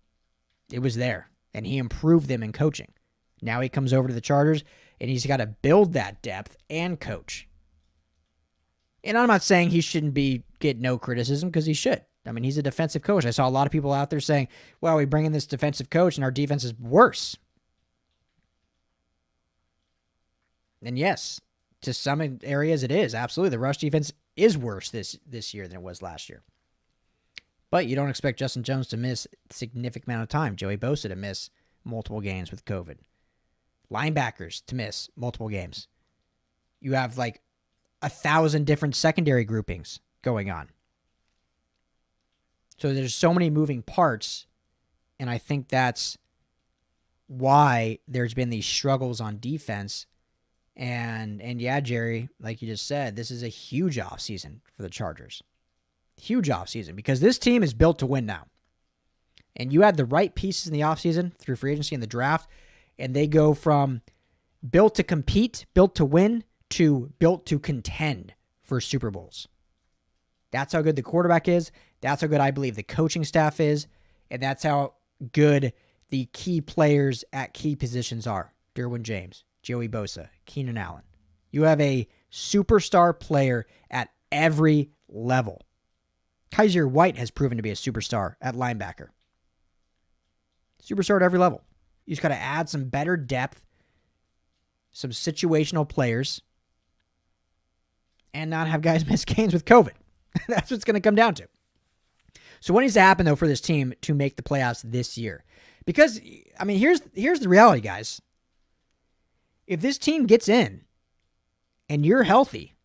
Speaker 1: It was there, and he improved them in coaching. Now he comes over to the Chargers, and he's got to build that depth and coach. And I'm not saying he shouldn't get no criticism, because he should. He's a defensive coach. I saw a lot of people out there saying, well, we bring in this defensive coach, and our defense is worse. And yes, to some areas it is. Absolutely. The rush defense is worse this year than it was last year. But you don't expect Justin Jones to miss a significant amount of time. Joey Bosa to miss multiple games with COVID. Linebackers to miss multiple games. You have like 1,000 different secondary groupings going on. So there's so many moving parts, and I think that's why there's been these struggles on defense. And yeah, Jerry, like you just said, this is a huge offseason for the Chargers. Huge offseason, because this team is built to win now. And you add the right pieces in the offseason through free agency and the draft, and they go from built to compete, built to win, to built to contend for Super Bowls. That's how good the quarterback is. That's how good I believe the coaching staff is. And that's how good the key players at key positions are. Derwin James, Joey Bosa, Keenan Allen. You have a superstar player at every level. Kaiser White has proven to be a superstar at linebacker. Superstar at every level. You just got to add some better depth, some situational players, and not have guys miss games with COVID. That's what's going to come down to. So what needs to happen, though, for this team to make the playoffs this year? Because, here's the reality, guys. If this team gets in and you're healthy,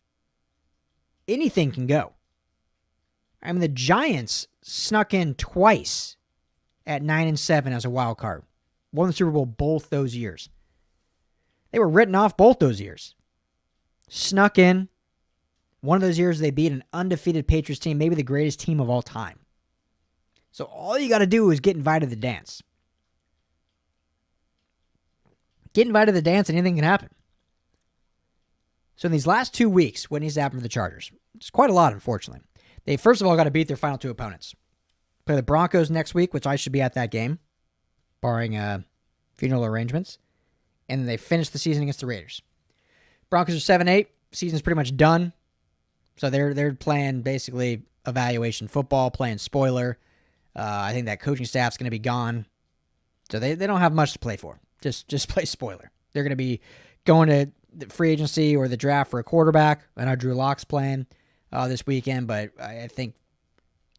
Speaker 1: anything can go. The Giants snuck in twice at 9-7 as a wild card. Won the Super Bowl both those years. They were written off both those years. Snuck in. One of those years they beat an undefeated Patriots team, maybe the greatest team of all time. So all you got to do is get invited to the dance. Get invited to the dance and anything can happen. So in these last 2 weeks, what needs to happen for the Chargers? It's quite a lot, unfortunately. They first of all got to beat their final 2 opponents. Play the Broncos next week, which I should be at that game, barring funeral arrangements. And then they finish the season against the Raiders. Broncos are 7-8. Season's pretty much done. So they're playing basically evaluation football, playing spoiler. I think that coaching staff's going to be gone. So they don't have much to play for. Just play spoiler. They're going to be going to the free agency or the draft for a quarterback. I know Drew Lock's playing this weekend, but I think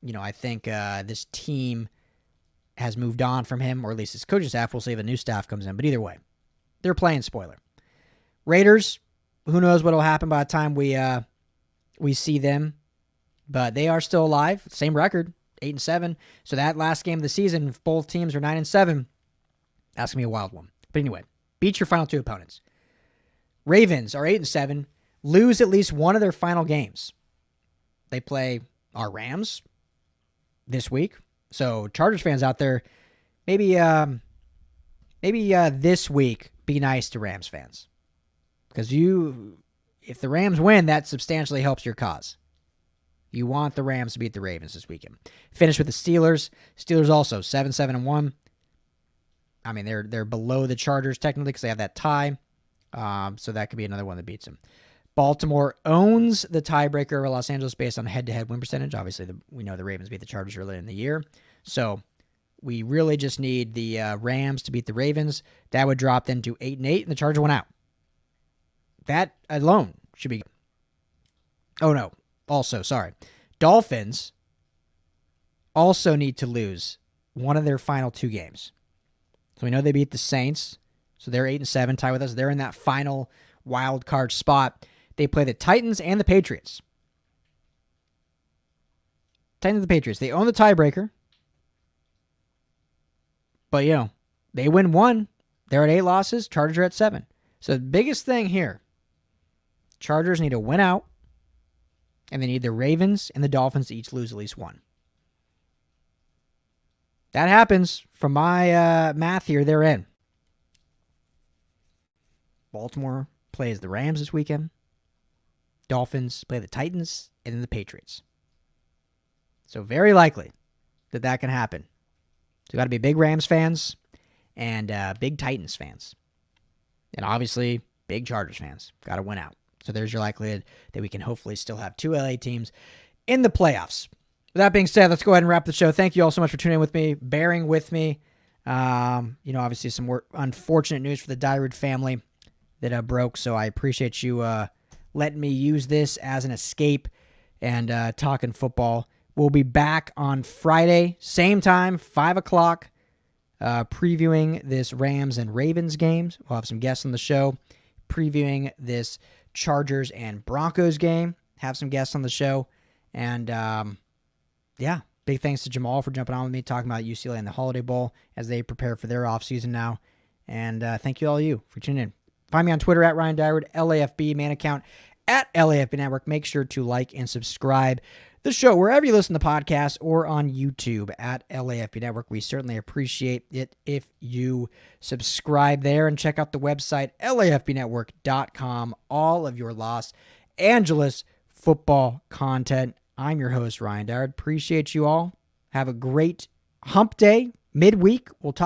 Speaker 1: this team has moved on from him, or at least his coaching staff. We'll see if a new staff comes in. But either way, they're playing spoiler. Raiders, who knows what will happen by the time we see them, but they are still alive. Same record, 8-7. So that last game of the season, if both teams are 9-7, that's gonna be a wild one. But anyway, beat your final 2 opponents. Ravens are 8-7. Lose at least one of their final games. They play our Rams this week. So Chargers fans out there, maybe this week be nice to Rams fans, because if the Rams win, that substantially helps your cause. You want the Rams to beat the Ravens this weekend. Finish with the Steelers. Steelers also 7-1. I mean, they're below the Chargers technically because they have that tie. So that could be another one that beats them. Baltimore owns the tiebreaker over Los Angeles based on head-to-head win percentage. Obviously, we know the Ravens beat the Chargers earlier in the year. So we really just need the Rams to beat the Ravens. That would drop them to 8-8, and the Chargers went out. That alone should be... Oh, no. Also, sorry. Dolphins also need to lose one of their final 2 games. So we know they beat the Saints. So they're 8-7, tied with us. They're in that final wild card spot. They play the Titans and the Patriots. Titans and the Patriots. They own the tiebreaker. But, they win 1. They're at 8 losses. Chargers are at 7. So the biggest thing here, Chargers need to win out, and they need the Ravens and the Dolphins to each lose at least 1. That happens. From my math here, they're in. Baltimore plays the Rams this weekend. Dolphins play the Titans and then the Patriots. So very likely that can happen. So got to be big Rams fans and big Titans fans. And obviously big Chargers fans. Got to win out. So there's your likelihood that we can hopefully still have 2 LA teams in the playoffs. With that being said, let's go ahead and wrap the show. Thank you all so much for tuning in with me, bearing with me. Obviously some more unfortunate news for the Dyrud family that broke. So I appreciate you letting me use this as an escape and talking football. We'll be back on Friday, same time, 5 o'clock, previewing this Rams and Ravens games. We'll have some guests on the show, previewing this Chargers and Broncos game. Have some guests on the show. And, big thanks to Jamal for jumping on with me, talking about UCLA and the Holiday Bowl as they prepare for their offseason now. And thank you all for tuning in. Find me on Twitter at Ryan Dyrud, LAFB, main account at LAFB Network. Make sure to like and subscribe the show wherever you listen to podcasts or on YouTube at LAFB Network. We certainly appreciate it if you subscribe there, and check out the website, LAFBnetwork.com. All of your Los Angeles football content. I'm your host, Ryan Dyrud. Appreciate you all. Have a great hump day, midweek. We'll talk